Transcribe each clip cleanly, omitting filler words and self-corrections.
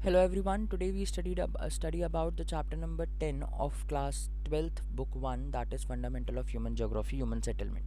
Hello everyone. Today we study about the chapter number 10 of class 12th book 1, that is fundamental of human geography, human settlement.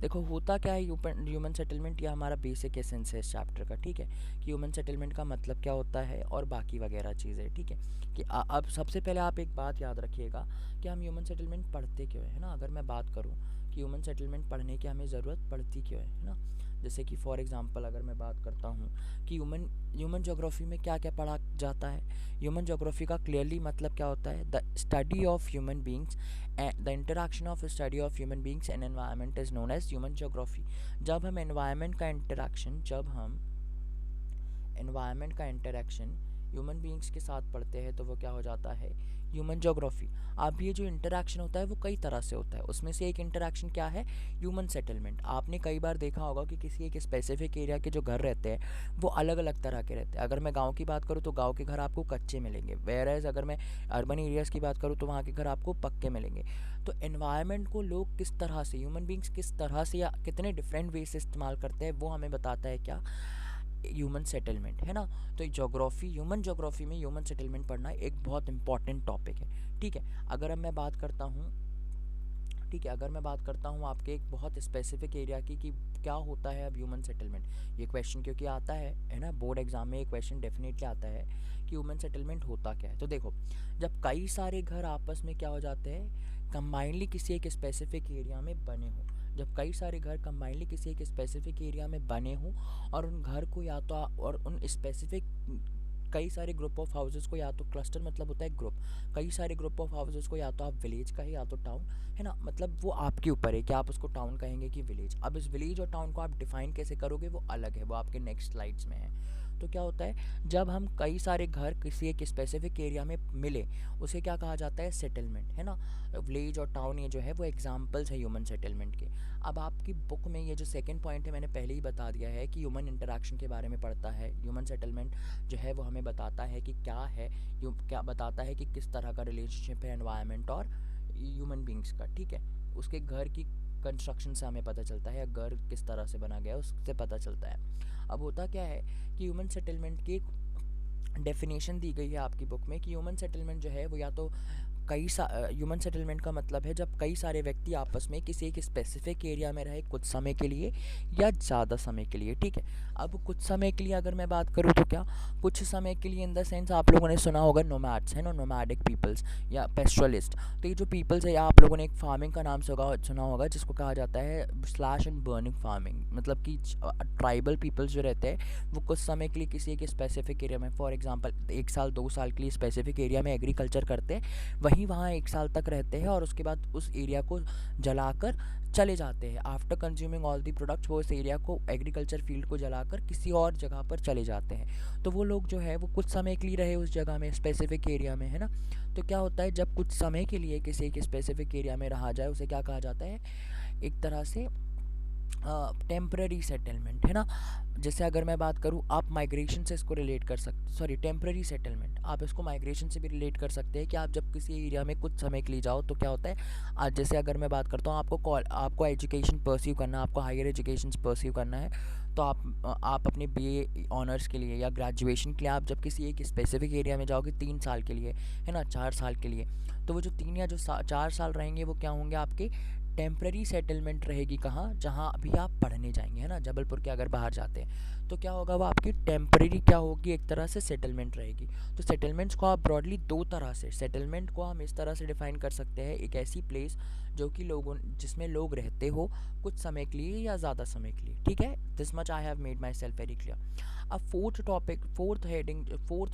देखो होता क्या है human settlement, यह हमारा basic essence है इस chapter का। ठीक है कि ह्यूमन सेटलमेंट का मतलब क्या होता है और बाकी वगैरह चीज़ें। ठीक है कि अब सबसे पहले आप एक बात याद रखिएगा कि हम ह्यूमन सेटलमेंट पढ़ते क्यों है ना। अगर मैं बात करूँ कि ह्यूमन सेटलमेंट पढ़ने की हमें ज़रूरत पड़ती क्यों है ना। जैसे कि फॉर एग्जांपल अगर मैं बात करता हूँ कि ह्यूमन ज्योग्राफी में क्या क्या पढ़ा जाता है। ह्यूमन ज्योग्राफी का क्लियरली मतलब क्या होता है, the study of human beings, the interaction of study of human beings and environment is known as human geography. जब हम एनवायरनमेंट का इंटरेक्शन ह्यूमन बींग्स के साथ पढ़ते हैं तो वो क्या हो जाता है, ह्यूमन ज्योग्राफी। अब ये जो इंटरेक्शन होता है वो कई तरह से होता है, उसमें से एक इंटरेक्शन क्या है, ह्यूमन सेटलमेंट। आपने कई बार देखा होगा कि किसी एक स्पेसिफिक एरिया के जो घर रहते हैं वो अलग अलग तरह के रहते हैं। अगर मैं गांव की बात करूँ तो गांव के घर आपको कच्चे मिलेंगे, वेयर एज अगर मैं अर्बन एरियाज़ की बात करूँ तो वहाँ के घर आपको पक्के मिलेंगे। तो एनवायरनमेंट को लोग किस तरह से, ह्यूमन बींग्स किस तरह से या कितने डिफरेंट वे से इस्तेमाल करते हैं वो हमें बताता है क्या, ह्यूमन सेटलमेंट है ना। तो ह्यूमन ज्योग्राफी में ह्यूमन सेटलमेंट पढ़ना एक बहुत इंपॉर्टेंट टॉपिक है। ठीक है अगर अब मैं बात करता हूँ, ठीक है अगर मैं बात करता हूँ आपके एक बहुत स्पेसिफिक एरिया की कि क्या होता है अब ह्यूमन सेटलमेंट। ये क्वेश्चन क्योंकि आता है ना, बोर्ड एग्जाम में ये क्वेश्चन डेफिनेटली आता है कि ह्यूमन सेटलमेंट होता क्या है। तो देखो, जब कई सारे घर आपस में क्या हो जाते हैं, कंबाइनली किसी एक स्पेसिफिक एरिया में बने हों, जब कई सारे घर कंबाइनली किसी एक स्पेसिफिक एरिया में बने हों और उन घर को या तो और उन स्पेसिफिक कई सारे ग्रुप ऑफ हाउसेस को, या तो क्लस्टर मतलब होता है ग्रुप, कई सारे ग्रुप ऑफ हाउसेस को या तो आप विलेज कहें या तो टाउन, है ना। मतलब वो आपके ऊपर है कि आप उसको टाउन कहेंगे कि विलेज। अब इस विलेज और टाउन को आप डिफाइन कैसे करोगे वो अलग है, वो आपके नेक्स्ट स्लाइड्स में है। तो क्या होता है जब हम कई सारे घर किसी एक स्पेसिफिक एरिया में मिले, उसे क्या कहा जाता है, सेटलमेंट, है ना। विलेज और टाउन ये जो है वो एग्जाम्पल्स है ह्यूमन सेटलमेंट के। अब आपकी बुक में ये जो सेकंड पॉइंट है मैंने पहले ही बता दिया है कि ह्यूमन इंटरेक्शन के बारे में पढ़ता है। ह्यूमन सेटलमेंट जो है वो हमें बताता है कि क्या है, क्या बताता है कि किस तरह का रिलेशनशिप है एनवायरनमेंट और ह्यूमन बींग्स का। ठीक है उसके घर की कंस्ट्रक्शन से हमें पता चलता है, या घर किस तरह से बना गया है उससे पता चलता है। अब होता क्या है कि ह्यूमन सेटलमेंट की एक डेफिनेशन दी गई है आपकी बुक में कि ह्यूमन सेटलमेंट जो है वो या तो ह्यूमन सेटलमेंट का मतलब है जब कई सारे व्यक्ति आपस में किसी एक स्पेसिफिक एरिया में रहे कुछ समय के लिए या ज़्यादा समय के लिए। ठीक है अब कुछ समय के लिए अगर मैं बात करूँ तो क्या, कुछ समय के लिए इन द सेंस आप लोगों ने सुना होगा नोमैड्स, है ना, नोमैडिक पीपल्स या पेस्ट्रलिस्ट। तो ये जो पीपल्स है, या आप लोगों ने एक फार्मिंग का नाम सुना होगा जिसको कहा जाता है स्लैश एंड बर्निंग फार्मिंग। मतलब कि ट्राइबल पीपल्स जो रहते हैं वो कुछ समय के लिए किसी एक स्पेसिफिक एरिया में, फॉर एग्जांपल 1 साल 2 साल के लिए स्पेसिफिक एरिया में एग्रीकल्चर करते हैं, वहीं वहाँ 1 साल तक रहते हैं और उसके बाद उस एरिया को जलाकर चले जाते हैं। After consuming all the products वो इस एरिया को, एग्रीकल्चर फील्ड को जलाकर किसी और जगह पर चले जाते हैं। तो वो लोग जो है वो कुछ समय के लिए रहे उस जगह में, स्पेसिफिक एरिया में, है ना। तो क्या होता है जब कुछ समय के लिए किसी एक स्पेसिफिक एरिया में रहा जाए उसे क्या कहा जाता है, एक तरह से टेम्पररी सेटलमेंट, है ना। जैसे अगर मैं बात करूँ, आप माइग्रेशन से इसको रिलेट कर सकते, सॉरी टेम्पररी सेटलमेंट, आप इसको माइग्रेशन से भी रिलेट कर सकते हैं कि आप जब किसी एरिया में कुछ समय के लिए जाओ तो क्या होता है। आज जैसे अगर मैं बात करता हूँ, आपको एजुकेशन परस्यू करना, आपको हायर एजुकेशन परस्यू करना है, तो आप अपने बीए ऑनर्स के लिए या ग्रेजुएशन के लिए आप जब किसी एक स्पेसिफिक एरिया में जाओगे 3 साल के लिए, है ना, 4 साल के लिए, तो वो जो 4 साल रहेंगे वो क्या होंगे आपके, टेम्प्रेरी सेटलमेंट रहेगी। कहाँ, जहाँ अभी आप पढ़ने जाएंगे, है ना, जबलपुर के अगर बाहर जाते हैं तो क्या होगा, वो आपकी टेम्प्रेरी क्या होगी, एक तरह से सेटलमेंट रहेगी। तो सेटलमेंट्स को आप ब्रॉडली 2 तरह से, सेटलमेंट को हम इस तरह से डिफाइन कर सकते हैं, एक ऐसी प्लेस जो कि लोगों जिसमें लोग रहते हो कुछ समय के लिए या ज़्यादा समय के लिए। ठीक है, this much I have made my self very clear. अब फोर्थ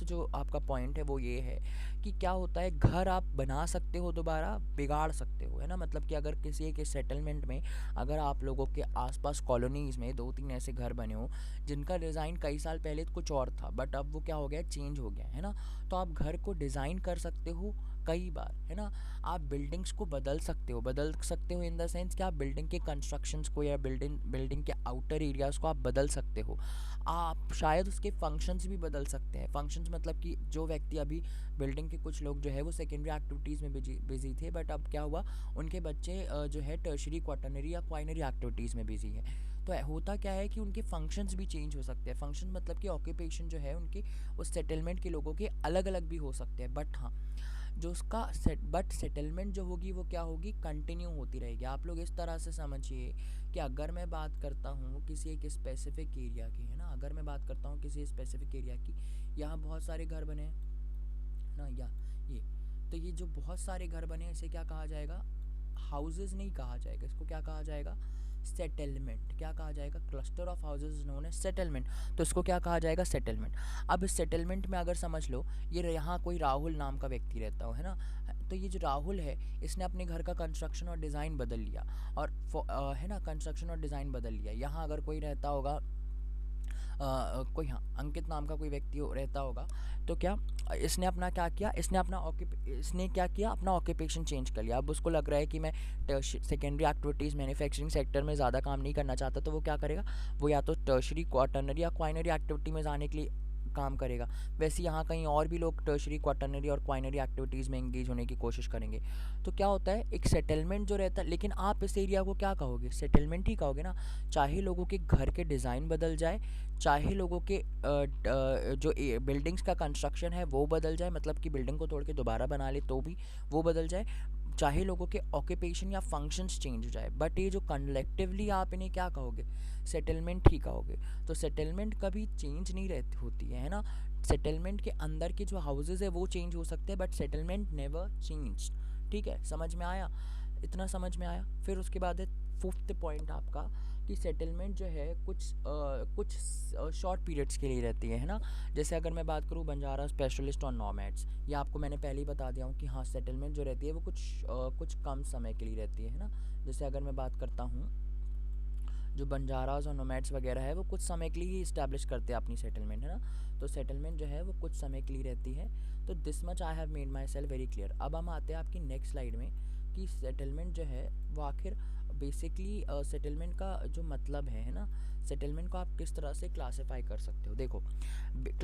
जो आपका पॉइंट है वो ये है कि क्या होता है, घर आप बना सकते हो, दोबारा बिगाड़ सकते हो, है ना। मतलब कि अगर किसी एक सेटलमेंट में अगर आप लोगों के आसपास कॉलोनीज़ में 2-3 ऐसे घर बने हो जिनका डिज़ाइन कई साल पहले कुछ और था बट अब वो क्या हो गया, चेंज हो गया, है ना। तो आप घर को डिज़ाइन कर सकते हो कई बार, है ना। आप बिल्डिंग्स को बदल सकते हो इन द सेंस कि आप बिल्डिंग के कंस्ट्रक्शंस को या बिल्डिंग के आउटर एरियाज़ को आप बदल सकते हो। आप शायद उसके फंक्शंस भी बदल सकते हैं। फंक्शंस मतलब कि जो व्यक्ति अभी बिल्डिंग के कुछ लोग जो है वो सेकेंडरी एक्टिविटीज़ में बिजी थे, बट अब क्या हुआ, उनके बच्चे जो है टर्शरी क्वाटरनरी या क्वाइनरी एक्टिविटीज़ में बिजी है। तो होता क्या है कि उनके फंक्शंस भी चेंज हो सकते हैं। फंक्शन मतलब कि ऑक्यूपेशन जो है उनके उस सेटलमेंट के लोगों के अलग अलग भी हो सकते हैं, बट हाँ जो उसका सेटलमेंट जो होगी वो क्या होगी, कंटिन्यू होती रहेगी। आप लोग इस तरह से समझिए कि अगर मैं बात करता हूँ किसी एक स्पेसिफिक एरिया की, है ना, अगर मैं बात करता हूँ किसी स्पेसिफिक एरिया की, यहाँ बहुत सारे घर बने हैं ना, या ये, तो ये जो बहुत सारे घर बने हैं इसे क्या कहा जाएगा, हाउसेज नहीं कहा जाएगा, इसको क्या कहा जाएगा, सेटलमेंट। क्या कहा जाएगा, cluster of houses known as settlement, तो इसको क्या कहा जाएगा, सेटलमेंट। अब इस सेटलमेंट में अगर समझ लो ये यहाँ कोई राहुल नाम का व्यक्ति रहता हो, है ना, तो ये जो राहुल है इसने अपने घर का कंस्ट्रक्शन और डिज़ाइन बदल लिया, और है ना, कंस्ट्रक्शन और डिज़ाइन बदल लिया। यहाँ अगर कोई रहता होगा कोई, हाँ, अंकित नाम का कोई व्यक्ति रहता होगा, तो क्या इसने अपना क्या किया, इसने क्या किया, अपना ऑक्यूपेशन चेंज कर लिया। अब उसको लग रहा है कि मैं सेकेंडरी एक्टिविटीज़ मैन्युफैक्चरिंग सेक्टर में ज़्यादा काम नहीं करना चाहता, तो वो क्या करेगा, वो या तो टर्शरी, क्वाटरनरी या क्वाइनरी एक्टिविटी में जाने के लिए काम करेगा। वैसे यहाँ कहीं और भी लोग टर्शरी, क्वाटरनरी और क्वाइनरी एक्टिविटीज़ में एंगेज होने की कोशिश करेंगे। तो क्या होता है, एक सेटलमेंट जो रहता है, लेकिन आप इस एरिया को क्या कहोगे, सेटलमेंट ही कहोगे ना। चाहे लोगों के घर के डिज़ाइन बदल जाए, चाहे लोगों के जो बिल्डिंग्स का कंस्ट्रक्शन है वो बदल जाए, मतलब कि बिल्डिंग को तोड़ के दोबारा बना ले तो भी वो बदल जाए, चाहे लोगों के ऑक्यूपेशन या फंक्शंस चेंज हो जाए, बट ये जो कलेक्टिवली आप इन्हें क्या कहोगे, सेटलमेंट ही कहोगे। तो सेटलमेंट कभी चेंज नहीं रहती होती है ना। सेटलमेंट के अंदर के जो हाउसेज है वो चेंज हो सकते हैं, बट सेटलमेंट नेवर चेंज। ठीक है, समझ में आया, इतना समझ में आया। फिर उसके बाद है फिफ्थ पॉइंट आपका, कि सेटलमेंट जो है कुछ शॉर्ट पीरियड्स के लिए रहती है ना। जैसे अगर मैं बात करूँ बंजारा स्पेशलिस्ट और नॉमैड्स, ये आपको मैंने पहले ही बता दिया हूँ कि हाँ सेटलमेंट जो रहती है वो कुछ कम समय के लिए रहती है ना। जैसे अगर मैं बात करता हूँ, जो बंजाराज और नोमैड्स वगैरह है वो कुछ समय के लिए ही इस्टेब्लिश करते हैं अपनी सेटलमेंट, है ना। तो सेटलमेंट जो है वो कुछ समय के लिए रहती है। तो this much I have made my self very clear. अब हम आते हैं आपकी नेक्स्ट स्लाइड में कि सेटलमेंट जो है वो आखिर बेसिकली सेटलमेंट का जो मतलब है ना, सेटलमेंट को आप किस तरह से क्लासीफाई कर सकते हो। देखो,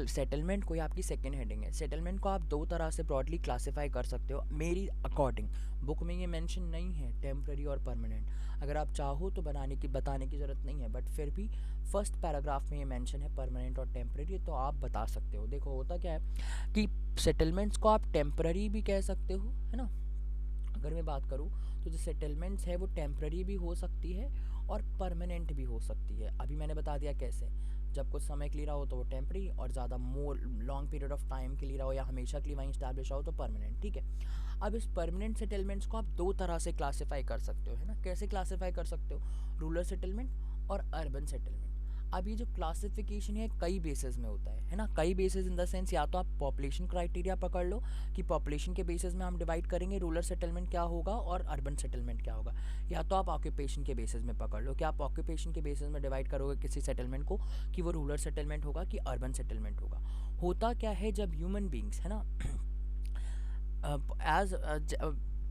सेटलमेंट कोई आपकी सेकेंड हेडिंग है। सेटलमेंट को आप दो तरह से ब्रॉडली क्लासीफाई कर सकते हो मेरी अकॉर्डिंग। बुक में ये मेंशन नहीं है टेम्पररी और परमानेंट, अगर आप चाहो तो बताने की ज़रूरत नहीं है, बट फिर भी फर्स्ट पैराग्राफ में ये मेंशन है परमानेंट और टेम्पररी, तो आप बता सकते हो। देखो होता क्या है कि सेटलमेंट्स को आप टेम्पररी भी कह सकते हो, है ना। अगर मैं बात करूँ तो जो सेटलमेंट्स है वो टेम्पररी भी हो सकती है और परमानेंट भी हो सकती है। अभी मैंने बता दिया कैसे, जब कुछ समय के लिए रहा हो तो वो टेम्पररी, और ज़्यादा more long period of time के लिए रहो या हमेशा के लिए वहीं स्टैब्लिश हो तो परमानेंट। ठीक है, अब इस परमानेंट सेटलमेंट्स को आप दो तरह से क्लासीफाई कर सकते हो, है ना। कैसे क्लासीफाई कर सकते हो, रूरल सेटलमेंट और अर्बन सेटलमेंट। अब ये जो क्लासिफिकेशन है कई बेसिस में होता है ना, कई बेसिस इन द सेंस, या तो आप पॉपुलेशन क्राइटेरिया पकड़ लो कि पॉपुलेशन के बेसिस में हम डिवाइड करेंगे रूरल सेटलमेंट क्या होगा और अर्बन सेटलमेंट क्या होगा, या तो आप ऑक्यूपेशन के बेसिस में पकड़ लो कि आप ऑक्यूपेशन के बेसिस में डिवाइड करोगे किसी सेटलमेंट को कि वो रूरल सेटलमेंट होगा कि अर्बन सेटलमेंट होगा। होता क्या है, जब ह्यूमन बींग्स, है ना, एज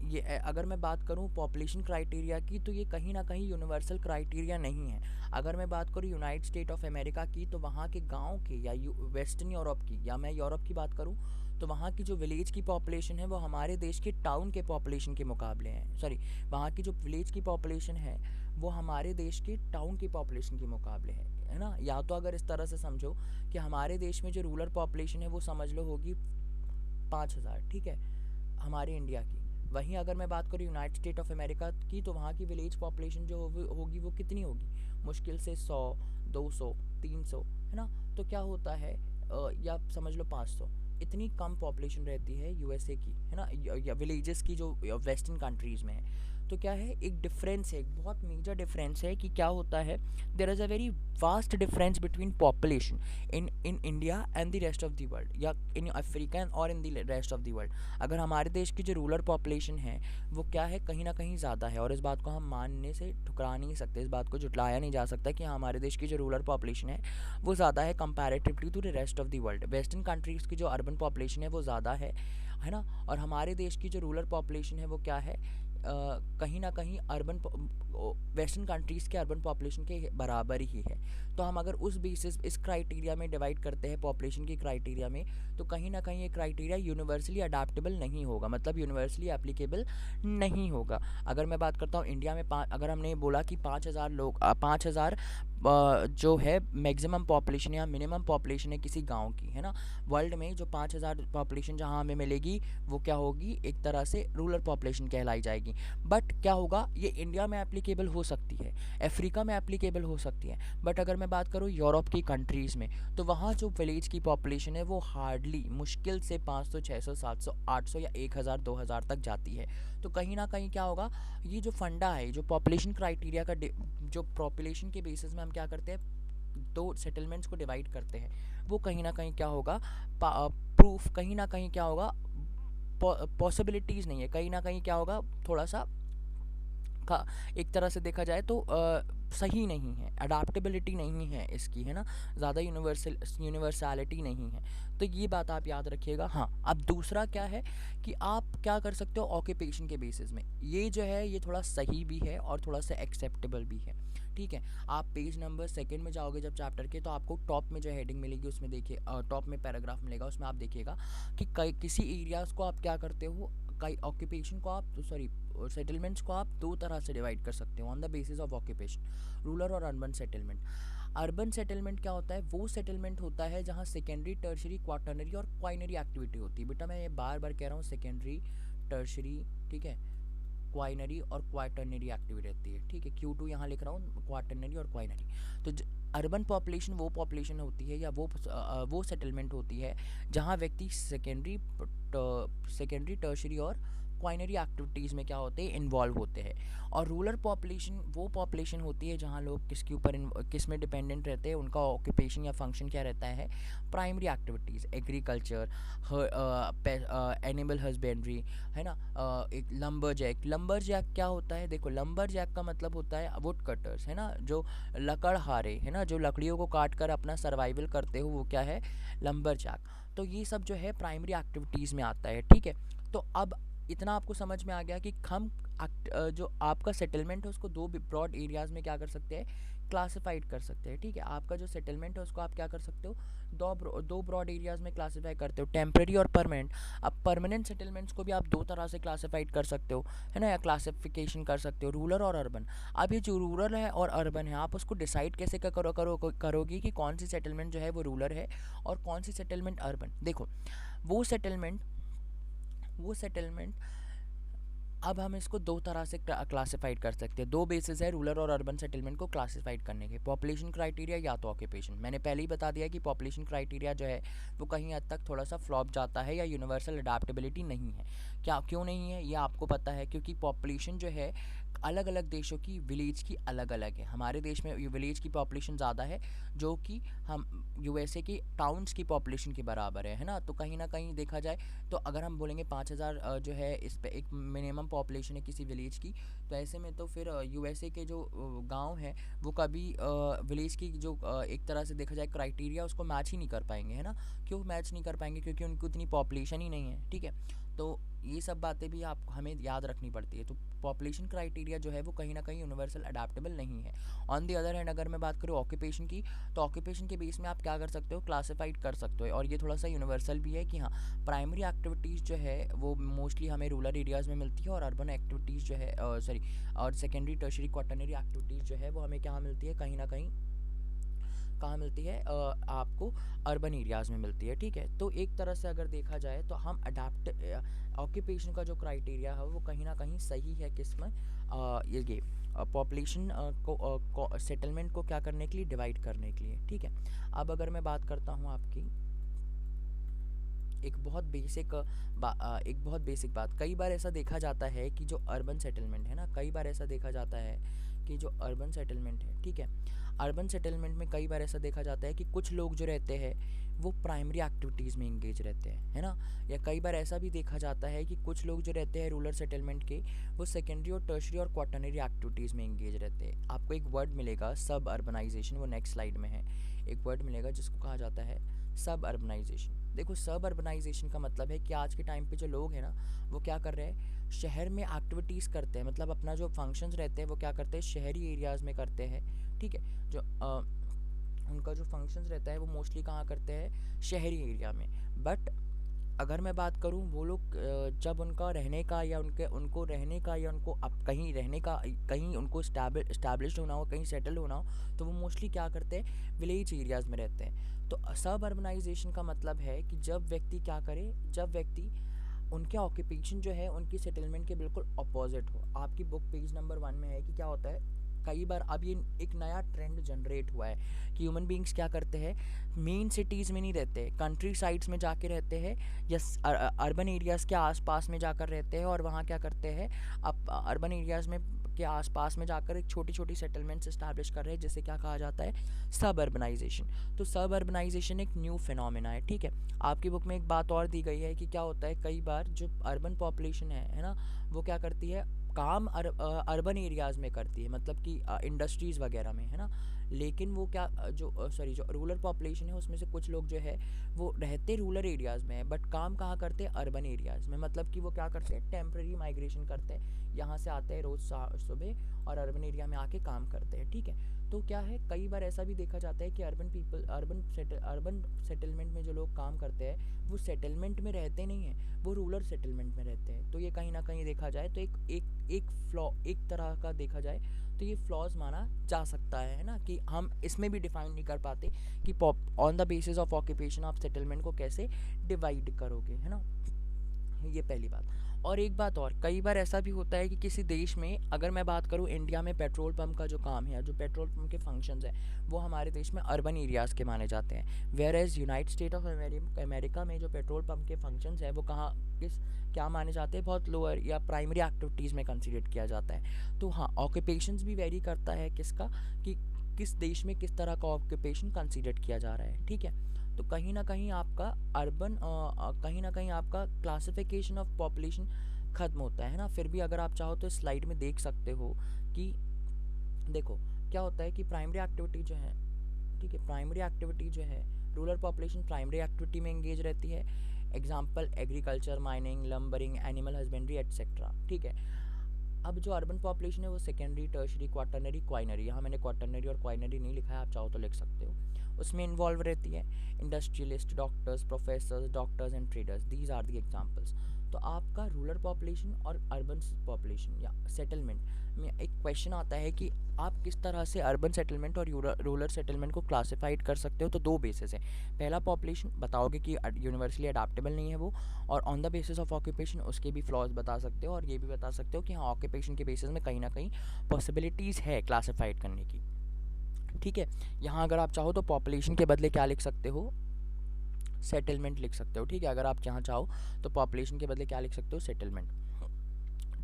ये अगर मैं बात करूँ पॉपुलेशन क्राइटेरिया की, तो ये कहीं ना कहीं यूनिवर्सल क्राइटेरिया नहीं है। अगर मैं बात करूँ यूनाइटेड स्टेट ऑफ अमेरिका की, तो वहाँ के गांव के, या वेस्टर्न यूरोप की, या मैं यूरोप की बात करूँ तो वहाँ की जो विलेज की पॉपुलेशन है वो हमारे देश के टाउन के पॉपुलेशन के मुकाबले है, सॉरी, वहाँ की जो विलेज की पॉपुलेशन है वो हमारे देश के टाउन की पॉपुलेशन के मुकाबले है ना। या तो अगर इस तरह से समझो कि हमारे देश में जो रूरल पॉपुलेशन है वो समझ लो होगी 5,000, ठीक है, हमारे इंडिया की। वहीं अगर मैं बात करूँ यूनाइटेड स्टेट ऑफ अमेरिका की, तो वहाँ की विलेज पॉपुलेशन जो होगी वो कितनी होगी, मुश्किल से 100, 200, 300, है ना। तो क्या होता है, या समझ लो 500, इतनी कम पॉपुलेशन रहती है यूएसए की, है ना, या विलेजेस की जो वेस्टर्न कंट्रीज़ में है। तो क्या है, एक डिफरेंस है, एक बहुत मेजर डिफरेंस है कि क्या होता है, there is a very vast difference between population in India and the rest of the world, या इन अफ्रीका और in the rest of the world. अगर हमारे देश की जो रूरल पॉपुलेशन है वो क्या है, कहीं ना कहीं ज़्यादा है, और इस बात को हम मानने से ठुकरा नहीं सकते, इस बात को जुटलाया नहीं जा सकता कि हमारे देश की जो रूरल पॉपुलेशन है वो ज़्यादा है comparatively to the rest of the world. Western countries की जो अर्बन पॉपुलेशन है वो ज़्यादा है ना, और हमारे देश की जो रूरल पॉपुलेशन है वो क्या है, कहीं ना कहीं अर्बन वेस्टर्न कंट्रीज़ के अर्बन पॉपुलेशन के बराबर ही है। तो हम अगर उस बेसिस इस क्राइटेरिया में डिवाइड करते हैं पॉपुलेशन की क्राइटेरिया में, तो कहीं ना कहीं ये क्राइटेरिया यूनिवर्सली अडाप्टेबल नहीं होगा, मतलब यूनिवर्सली एप्लीकेबल नहीं होगा। अगर मैं बात करता हूँ इंडिया में अगर हमने बोला कि 5,000 लोग 5,000 जो है मैक्सिमम पॉपुलेशन या मिनिमम पॉपुलेशन है किसी गांव की, है ना, वर्ल्ड में जो 5,000 पॉपुलेशन जहां हमें मिलेगी वो क्या होगी, एक तरह से रूरल पॉपुलेशन कहलाई जाएगी। बट क्या होगा, ये इंडिया में एप्लीकेबल हो सकती है, अफ्रीका में एप्लीकेबल हो सकती है, बट अगर मैं बात करूँ यूरोप की कंट्रीज़ में, तो वहाँ जो विलेज की पॉपुलेशन है वो हार्डली मुश्किल से 500 600 700 800 या 1,000 2,000 तक जाती है। तो कहीं ना कहीं क्या होगा, ये जो फंडा है, जो पॉपुलेशन क्राइटेरिया का जो पॉपुलेशन के बेसिस में हम क्या करते हैं, दो सेटलमेंट्स को डिवाइड करते हैं, वो कहीं ना कहीं क्या होगा, प्रूफ कहीं ना कहीं क्या होगा, पॉसिबिलिटीज़ नहीं है, कहीं ना कहीं क्या होगा, थोड़ा सा का एक तरह से देखा जाए तो सही नहीं है, अडाप्टेबिलिटी नहीं है इसकी, है ना, ज़्यादा यूनिवर्सैलिटी नहीं है। तो ये बात आप याद रखिएगा। हाँ, अब दूसरा क्या है कि आप क्या कर सकते हो ऑक्यूपेशन के बेसिस में, ये जो है ये थोड़ा सही भी है और थोड़ा सा एक्सेप्टेबल भी है। ठीक है, आप पेज नंबर 2 में जाओगे जब चैप्टर के, तो आपको टॉप में जो हेडिंग मिलेगी उसमें देखिए, टॉप में पैराग्राफ मिलेगा, उसमें आप देखिएगा कि किसी एरियाज़ को आप क्या करते हो, कई ऑक्यूपेशन को आप सॉरी सेटलमेंट्स को आप दो तरह से डिवाइड कर सकते हो on the basis of occupation, rural और अर्बन सेटलमेंट। अर्बन सेटलमेंट क्या होता है, वो सेटलमेंट होता है जहाँ सेकेंडरी, टर्शरी, क्वाटर्नरी और क्वाइनरी एक्टिविटी होती है। बेटा मैं ये बार बार कह रहा हूँ, सेकेंडरी, टर्शरी, ठीक है, क्वाइनरी और क्वाटर्नरी एक्टिविटी रहती है। ठीक है, Q2 यहाँ लिख रहा हूँ, क्वाटर्नरी और क्वाइनरी। तो अर्बन पॉपुलेशन वो पॉपुलेशन होती है या वो सेटलमेंट होती है जहाँ व्यक्ति सेकेंडरी टर्शरी और क्वाइनरी एक्टिविटीज़ में क्या होते हैं, इन्वॉल्व होते हैं। और रूरल पॉपुलेशन वो पॉपुलेशन होती है जहाँ लोग किसके ऊपर किस में डिपेंडेंट रहते हैं, उनका ऑक्यूपेशन या फंक्शन क्या रहता है, primary activities, agriculture, animal husbandry, है ना, एक लंबर जैक क्या होता है, देखो लंबर जैक का मतलब होता है वुड कटर्स, है ना, जो लकड़हारे, है ना, जो लकड़ियों को काट कर अपना सर्वाइवल करते हो, वो क्या है, लंबर जैक। तो ये सब जो है प्राइमरी एक्टिविटीज़ में आता है। ठीक है, तो अब इतना आपको समझ में आ गया कि हम जो आपका सेटलमेंट है उसको दो ब्रॉड एरियाज़ में क्या कर सकते हैं, क्लासिफाइड कर सकते हैं। ठीक है, आपका जो सेटलमेंट है उसको आप क्या कर सकते हो, दो ब्रॉड एरियाज़ में क्लासिफाई करते हो, टेम्परेरी और परमानेंट। अब परमानेंट सेटलमेंट्स को भी आप दो तरह से क्लासिफाइड कर सकते हो, है ना, या क्लासिफिकेशन कर सकते हो, रूरल और अर्बन। अब ये जो रूरल है और अर्बन है, आप उसको डिसाइड कैसे करोगी कि कौन सी सेटलमेंट जो है वो रूरल है और कौन सी सेटलमेंट अर्बन। देखो वो सेटलमेंट अब हम इसको दो तरह से क्लासिफाइड कर सकते हैं, दो बेसिस है रूरल और अर्बन सेटलमेंट को क्लासिफाइड करने के, पॉपुलेशन क्राइटेरिया या तो ऑक्यूपेशन। मैंने पहले ही बता दिया कि पॉपुलेशन क्राइटेरिया जो है वो कहीं हद तक थोड़ा सा फ्लॉप जाता है या यूनिवर्सल अडेप्टेबिलिटी नहीं है। क्यों नहीं है ये आपको पता है, क्योंकि पॉपुलेशन जो है अलग अलग देशों की विलेज की अलग अलग है। हमारे देश में विलेज की पॉपुलेशन ज़्यादा है जो कि हम USA की टाउन्स की पॉपुलेशन के बराबर है ना। तो कहीं ना कहीं देखा जाए तो अगर हम बोलेंगे 5,000 जो है इस पे एक मिनिमम पॉपुलेशन है किसी विलेज की, तो ऐसे में तो फिर USA के जो गांव है वो कभी विलेज की जो एक तरह से देखा जाए क्राइटेरिया उसको मैच ही नहीं कर पाएंगे, है ना। क्यों मैच नहीं कर पाएंगे, क्योंकि उनकी उतनी पॉपुलेशन ही नहीं है। ठीक है, तो ये सब बातें भी आप हमें याद रखनी पड़ती है। तो पॉपुलेशन क्राइटेरिया जो है वो कहीं ना कहीं यूनिवर्सल अडेप्टेबल नहीं है। ऑन द अदर हैंड अगर मैं बात करूँ ऑक्यूपेशन की, तो ऑक्यूपेशन के बेस में आप क्या कर सकते हो, क्लासिफाइड कर सकते हो। और ये थोड़ा सा यूनिवर्सल भी है कि हाँ, प्राइमरी एक्टिविटीज़ जो है वो मोस्टली हमें रूरल एरियाज़ में मिलती है और अर्बन एक्टिविटीज़ जो है और सेकेंडरी टर्शरी क्वाटर्नरी एक्टिविटीज़ जो है वो हमें कहाँ मिलती है, कहीं ना कहीं कहाँ मिलती है, आपको अर्बन एरियाज़ में मिलती है। ठीक है, तो एक तरह से अगर देखा जाए तो हम ऑक्यूपेशन का जो क्राइटेरिया है वो कहीं ना कहीं सही है किसमें, ये पॉपुलेशन को सेटलमेंट को क्या करने के लिए, डिवाइड करने के लिए। ठीक है, अब अगर मैं बात करता हूँ आपकी एक बहुत बेसिक बात, कई बार ऐसा देखा जाता है कि जो अर्बन सेटलमेंट है ना, कई बार ऐसा देखा जाता है कि जो अर्बन सेटलमेंट है, ठीक है, अर्बन सेटलमेंट में कई बार ऐसा देखा जाता है कि कुछ लोग जो रहते हैं वो प्राइमरी एक्टिविटीज़ में इंगेज रहते हैं, है ना। या कई बार ऐसा भी देखा जाता है कि कुछ लोग जो रहते हैं रूरल सेटलमेंट के वो सेकेंडरी और टर्शरी और क्वाटर्नरी एक्टिविटीज़ में इंगेज रहते हैं। आपको एक वर्ड मिलेगा सब अर्बनाइजेशन, वो नेक्स्ट स्लाइड में है। एक वर्ड मिलेगा जिसको कहा जाता है सब अर्बनाइजेशन। देखो सब अर्बनाइजेशन का मतलब है कि आज के टाइम पे जो लोग हैं ना वो क्या कर रहे हैं, शहर में एक्टिविटीज़ करते हैं, मतलब अपना जो फंक्शंस रहते हैं वो क्या करते हैं शहरी एरियाज़ में करते हैं। ठीक है, जो उनका जो फंक्शंस रहता है वो मोस्टली कहाँ करते हैं, शहरी एरिया में। बट अगर मैं बात करूँ वो लोग जब उनका रहने का या उनको रहने का या उनको अब कहीं रहने का, कहीं उनको इस्टेब्लिश्ड होना हो, कहीं सेटल होना हो, तो वो मोस्टली क्या करते हैं, विलेज एरियाज़ में रहते हैं। तो सब अर्बनाइजेशन का मतलब है कि जब व्यक्ति क्या करे, जब व्यक्ति उनके ऑक्यूपेशन जो है उनकी सेटलमेंट के बिल्कुल अपोजिट हो। आपकी बुक पेज नंबर 1 में है कि क्या होता है, कई बार अब ये एक नया ट्रेंड जनरेट हुआ है कि ह्यूमन बींग्स क्या करते हैं, मेन सिटीज़ में नहीं रहते, कंट्री साइड्स में जाके रहते हैं या अर्बन एरियाज़ के आसपास में जाकर रहते हैं, और वहाँ क्या करते हैं, अब अर्बन एरियाज़ में के आसपास में जाकर एक छोटी छोटी सेटलमेंट्स इस्टेब्लिश कर रहे हैं, जिसे क्या कहा जाता है, सब अर्बनाइजेशन। तो सब अर्बनाइजेशन एक न्यू फिनोमेना है। ठीक है, आपकी बुक में एक बात और दी गई है कि क्या होता है, कई बार जो अर्बन पॉपुलेशन है ना, वो क्या करती है, काम अर्बन एरियाज़ में करती है, मतलब कि इंडस्ट्रीज़ वगैरह में, है ना। लेकिन वो क्या जो रूरल पॉपुलेशन है उसमें से कुछ लोग जो है वो रहते रूरल एरियाज़ में है, बट काम कहाँ करते हैं, अर्बन एरियाज़ में। मतलब कि वो क्या करते हैं, टेम्प्रेरी माइग्रेशन करते हैं, यहाँ से आते हैं रोज़ सुबह और अर्बन एरिया में आके काम करते हैं। ठीक है, तो क्या है, कई बार ऐसा भी देखा जाता है कि अर्बन सेटलमेंट में जो लोग काम करते हैं वो सेटलमेंट में रहते नहीं हैं, वो रूरल सेटलमेंट में रहते हैं। तो ये कहीं ना कहीं देखा जाए तो एक फ्लॉ, एक तरह का देखा जाए तो ये फ्लॉज माना जा सकता है ना, कि हम इसमें भी डिफाइन नहीं कर पाते कि on the basis of occupation आप सेटलमेंट को कैसे डिवाइड करोगे, है ना। ये पहली बात। और एक बात और, कई बार ऐसा भी होता है कि किसी देश में, अगर मैं बात करूँ इंडिया में, पेट्रोल पंप का जो काम है, जो पेट्रोल पंप के फंक्शंस हैं वो हमारे देश में अर्बन एरियाज़ के माने जाते हैं। Whereas United State of America में जो पेट्रोल पंप के फंक्शंस हैं वो कहाँ, किस क्या माने जाते हैं, बहुत लोअर या प्राइमरी एक्टिविटीज़ में कंसिडर किया जाता है। तो हाँ, ऑक्यूपेशंस भी वेरी करता है किसका, कि किस देश में किस तरह का ऑक्यूपेशन कंसिडर किया जा रहा है। ठीक है, तो कहीं ना कहीं आपका कहीं ना कहीं आपका क्लासिफिकेशन ऑफ पॉपुलेशन ख़त्म होता है ना। फिर भी अगर आप चाहो तो स्लाइड में देख सकते हो कि देखो क्या होता है कि प्राइमरी एक्टिविटी जो है, ठीक है, प्राइमरी एक्टिविटी जो है, रूरल पॉपुलेशन प्राइमरी एक्टिविटी में एंगेज रहती है। Example agriculture, mining, lumbering, animal husbandry etcetera. ठीक है, अब जो अर्बन पॉपुलेशन है वो सेकेंडरी, टर्शरी, क्वाटरनरी, क्वाइनरी, यहाँ मैंने क्वाटरनरी और क्वाइनरी नहीं लिखा है, आप चाहो तो लिख सकते हो, उसमें इन्वॉल्व रहती है। Industrialist, doctors, professors, doctors and traders, these are the examples. तो आपका रूरल पॉपुलेशन और अर्बन पॉपुलेशन या सेटलमेंट में एक क्वेश्चन आता है कि आप किस तरह से अर्बन सेटलमेंट और रूरल सेटलमेंट को क्लासिफाइड कर सकते हो। तो दो बेसिस है, पहला पॉपुलेशन बताओगे कि यूनिवर्सली अडाप्टेबल नहीं है वो, और on the basis of occupation उसके भी फ्लॉज बता सकते हो, और ये भी बता सकते हो कि हाँ ऑक्यूपेशन के बेसिस में कहीं ना कहीं पॉसिबिलिटीज़ है क्लासिफाइड करने की। ठीक है, यहाँ अगर आप चाहो तो पॉपुलेशन के बदले क्या लिख सकते हो, सेटलमेंट लिख सकते हो। ठीक है, अगर आप यहाँ चाहो तो पॉपुलेशन के बदले क्या लिख सकते हो, सेटलमेंट।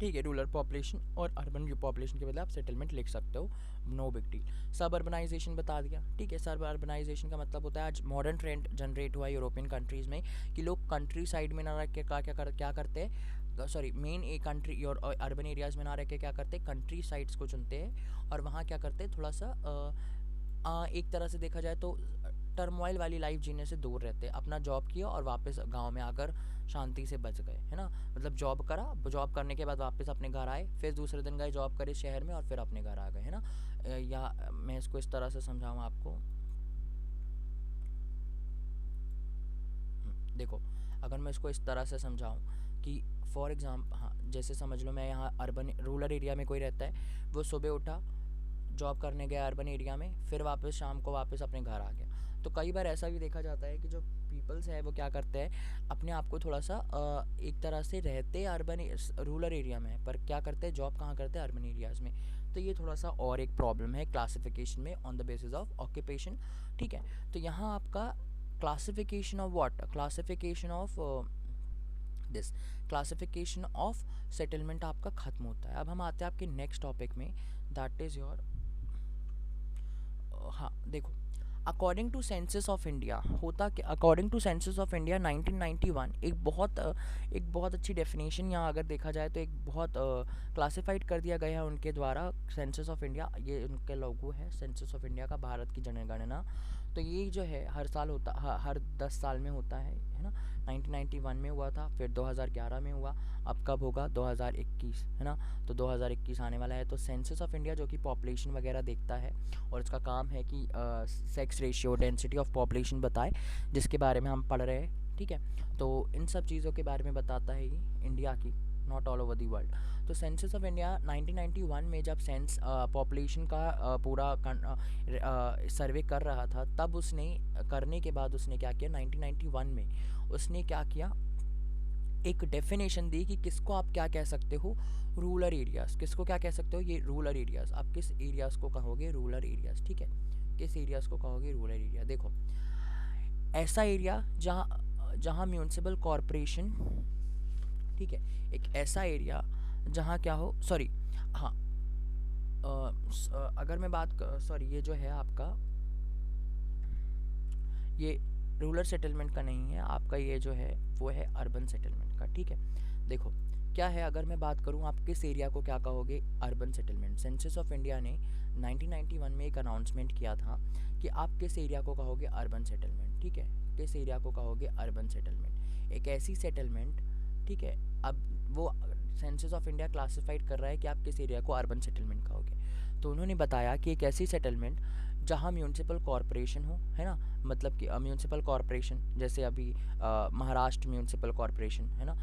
ठीक है, रूरल पॉपुलेशन और अर्बन पॉपुलेशन के बदले आप सेटलमेंट लिख सकते हो, नो बिग डील। सब अर्बनाइजेशन बता दिया। ठीक है, सब अर्बनाइजेशन का मतलब होता है, आज मॉडर्न ट्रेंड जनरेट हुआ है यूरोपियन कंट्रीज़ में कि लोग कंट्री साइड में ना रह के क्या करते हैं, सॉरी मेन ए कंट्री और अर्बन एरियाज़ में ना रह के क्या करते हैं, कंट्री साइड्स को चुनते हैं, और वहाँ क्या करते हैं, थोड़ा सा एक तरह से देखा जाए तो टर्मोइल वाली लाइफ जीने से दूर रहते, अपना जॉब किया और वापस गांव में आकर शांति से बच गए, है ना। मतलब जॉब करा, जॉब करने के बाद वापस अपने घर आए, फिर दूसरे दिन गए जॉब करे शहर में और फिर अपने घर आ गए, है ना। या मैं इसको इस तरह से समझाऊँ आपको, देखो अगर मैं इसको इस तरह से समझाऊँ कि फॉर एग्ज़ाम्पल, हाँ जैसे समझ लो मैं यहाँ अर्बन रूरल एरिया में कोई रहता है, वो सुबह उठा, जॉब करने गया अर्बन एरिया में, फिर वापस शाम को वापस अपने घर आ गया। तो कई बार ऐसा भी देखा जाता है कि जो पीपल्स है वो क्या करते हैं, अपने आप को थोड़ा सा एक तरह से रहते अर्बन रूरल एरिया में, पर क्या करते हैं, जॉब कहाँ करते हैं, अर्बन एरियाज़ में। तो ये थोड़ा सा और एक प्रॉब्लम है क्लासिफिकेशन में on the basis of occupation. ठीक है, तो यहाँ आपका classification of what, classification of this classification of settlement आपका ख़त्म होता है। अब हम आते हैं आपके नेक्स्ट टॉपिक में, दैट इज़ योर, हाँ देखो, according to census of India होता कि according to census of India 1991 एक बहुत अच्छी डेफिनेशन, यहाँ अगर देखा जाए तो एक बहुत क्लासिफाइड कर दिया गया है उनके द्वारा, सेंसस ऑफ इंडिया, ये उनके लोगो है सेंसस ऑफ इंडिया का, भारत की जनगणना। तो ये जो है हर साल होता, हर 10 साल में होता है ना। 1991 में हुआ था, फिर 2011 में हुआ, अब कब होगा 2021, है ना। तो 2021 आने वाला है। तो सेंसस ऑफ इंडिया जो कि पॉपुलेशन वगैरह देखता है और इसका काम है कि sex ratio, density of population बताए, जिसके बारे में हम पढ़ रहे हैं, ठीक है। तो इन सब चीज़ों के बारे में बताता है ये इंडिया की, not all over the world. तो सेंसस ऑफ इंडिया 1991 में जब सेंस पॉपुलेशन का पूरा सर्वे कर रहा था, तब उसने करने के बाद उसने क्या किया, 1991 में उसने क्या किया, एक डेफिनेशन दी कि किसको आप क्या कह सकते हो, रूरल एरियाज़। किसको क्या कह सकते हो, ये रूरल एरियाज़। आप किस एरियाज़ को कहोगे, रूरल एरियाज़, ठीक है। किस एरियाज़ को कहोगे, रूरल एरिया। देखो, ऐसा एरिया जहाँ जहाँ म्यूनसिपल कॉरपोरेशन, ठीक है, एक ऐसा एरिया जहाँ क्या हो, सॉरी, हाँ, अगर मैं बात सॉरी, ये जो है आपका, ये रूरल सेटलमेंट का नहीं है आपका, ये जो है वो है अर्बन सेटलमेंट का, ठीक है। देखो क्या है, अगर मैं बात करूँ आप किस एरिया को क्या कहोगे, urban settlement. Census of India ने 1991 में एक अनाउंसमेंट किया था कि आप किस एरिया को कहोगे, अर्बन सेटलमेंट, ठीक है। किस एरिया को कहोगे, अर्बन सेटलमेंट। एक ऐसी सेटलमेंट, ठीक है। अब वो सेंसस ऑफ इंडिया क्लासिफाइड कर रहा है कि आप किस एरिया को अर्बन सेटलमेंट कहोगे। तो उन्होंने बताया कि एक ऐसी सेटलमेंट जहाँ म्यूनसिपल कॉरपोरेशन हो, है ना, मतलब कि म्यूनसिपल कॉरपोरेशन, जैसे अभी महाराष्ट्र म्यूनसिपल कॉरपोरेशन, है ना,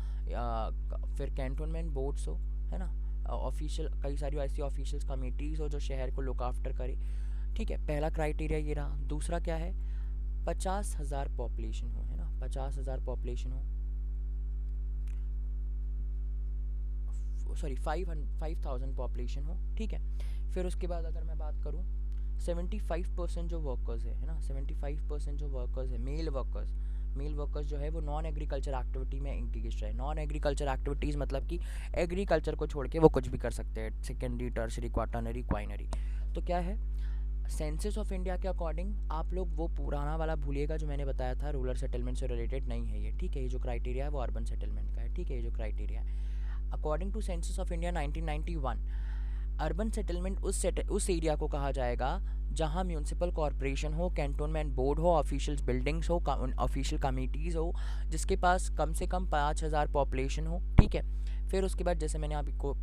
फिर कैंटोनमेंट बोर्ड्स हो, है ना, ऑफिशियल, कई सारी ऐसी ऑफिशियल कमेटीज़ हो जो शहर को लुक आफ्टर करे, ठीक है। पहला क्राइटेरिया ये रहा। दूसरा क्या है, 50,000 पॉपुलेशन हो, है ना, 50,000 पॉपुलेशन हो, सॉरी 5,000 पॉपुलेशन हो, ठीक है। फिर उसके बाद अगर मैं बात करूँ 75% जो वर्कर्स है ना, 75% जो वर्कर्स है, मेल वर्कर्स जो है वो नॉन एग्रीकल्चर एक्टिविटी में इंगेज रहे। नॉन एग्रीकल्चर एक्टिविटीज़ मतलब कि एग्रीकल्चर को छोड़ के वो कुछ भी कर सकते हैं, सेकेंडरी, टर्सरी, क्वाटरनरी, क्वाइनरी। तो क्या है, सेंसस ऑफ इंडिया के अकॉर्डिंग आप लोग वो पुराना वाला भूलिएगा जो मैंने बताया था, रूरल सेटलमेंट से रिलेटेड नहीं है ये, ठीक है। ये जो क्राइटेरिया है वो अर्बन सेटलमेंट का है, ठीक है। ये जो क्राइटेरिया है according to census of India 1991, urban settlement उस एरिया को कहा जाएगा जहाँ म्यूनसिपल कॉरपोरेशन हो, कैंटोनमेंट बोर्ड हो, ऑफिशियल बिल्डिंग्स हो, ऑफिशियल कमिटीज़ हो, जिसके पास कम से कम 5,000 पॉपुलेशन हो, ठीक है। फिर उसके बाद जैसे मैंने अभी को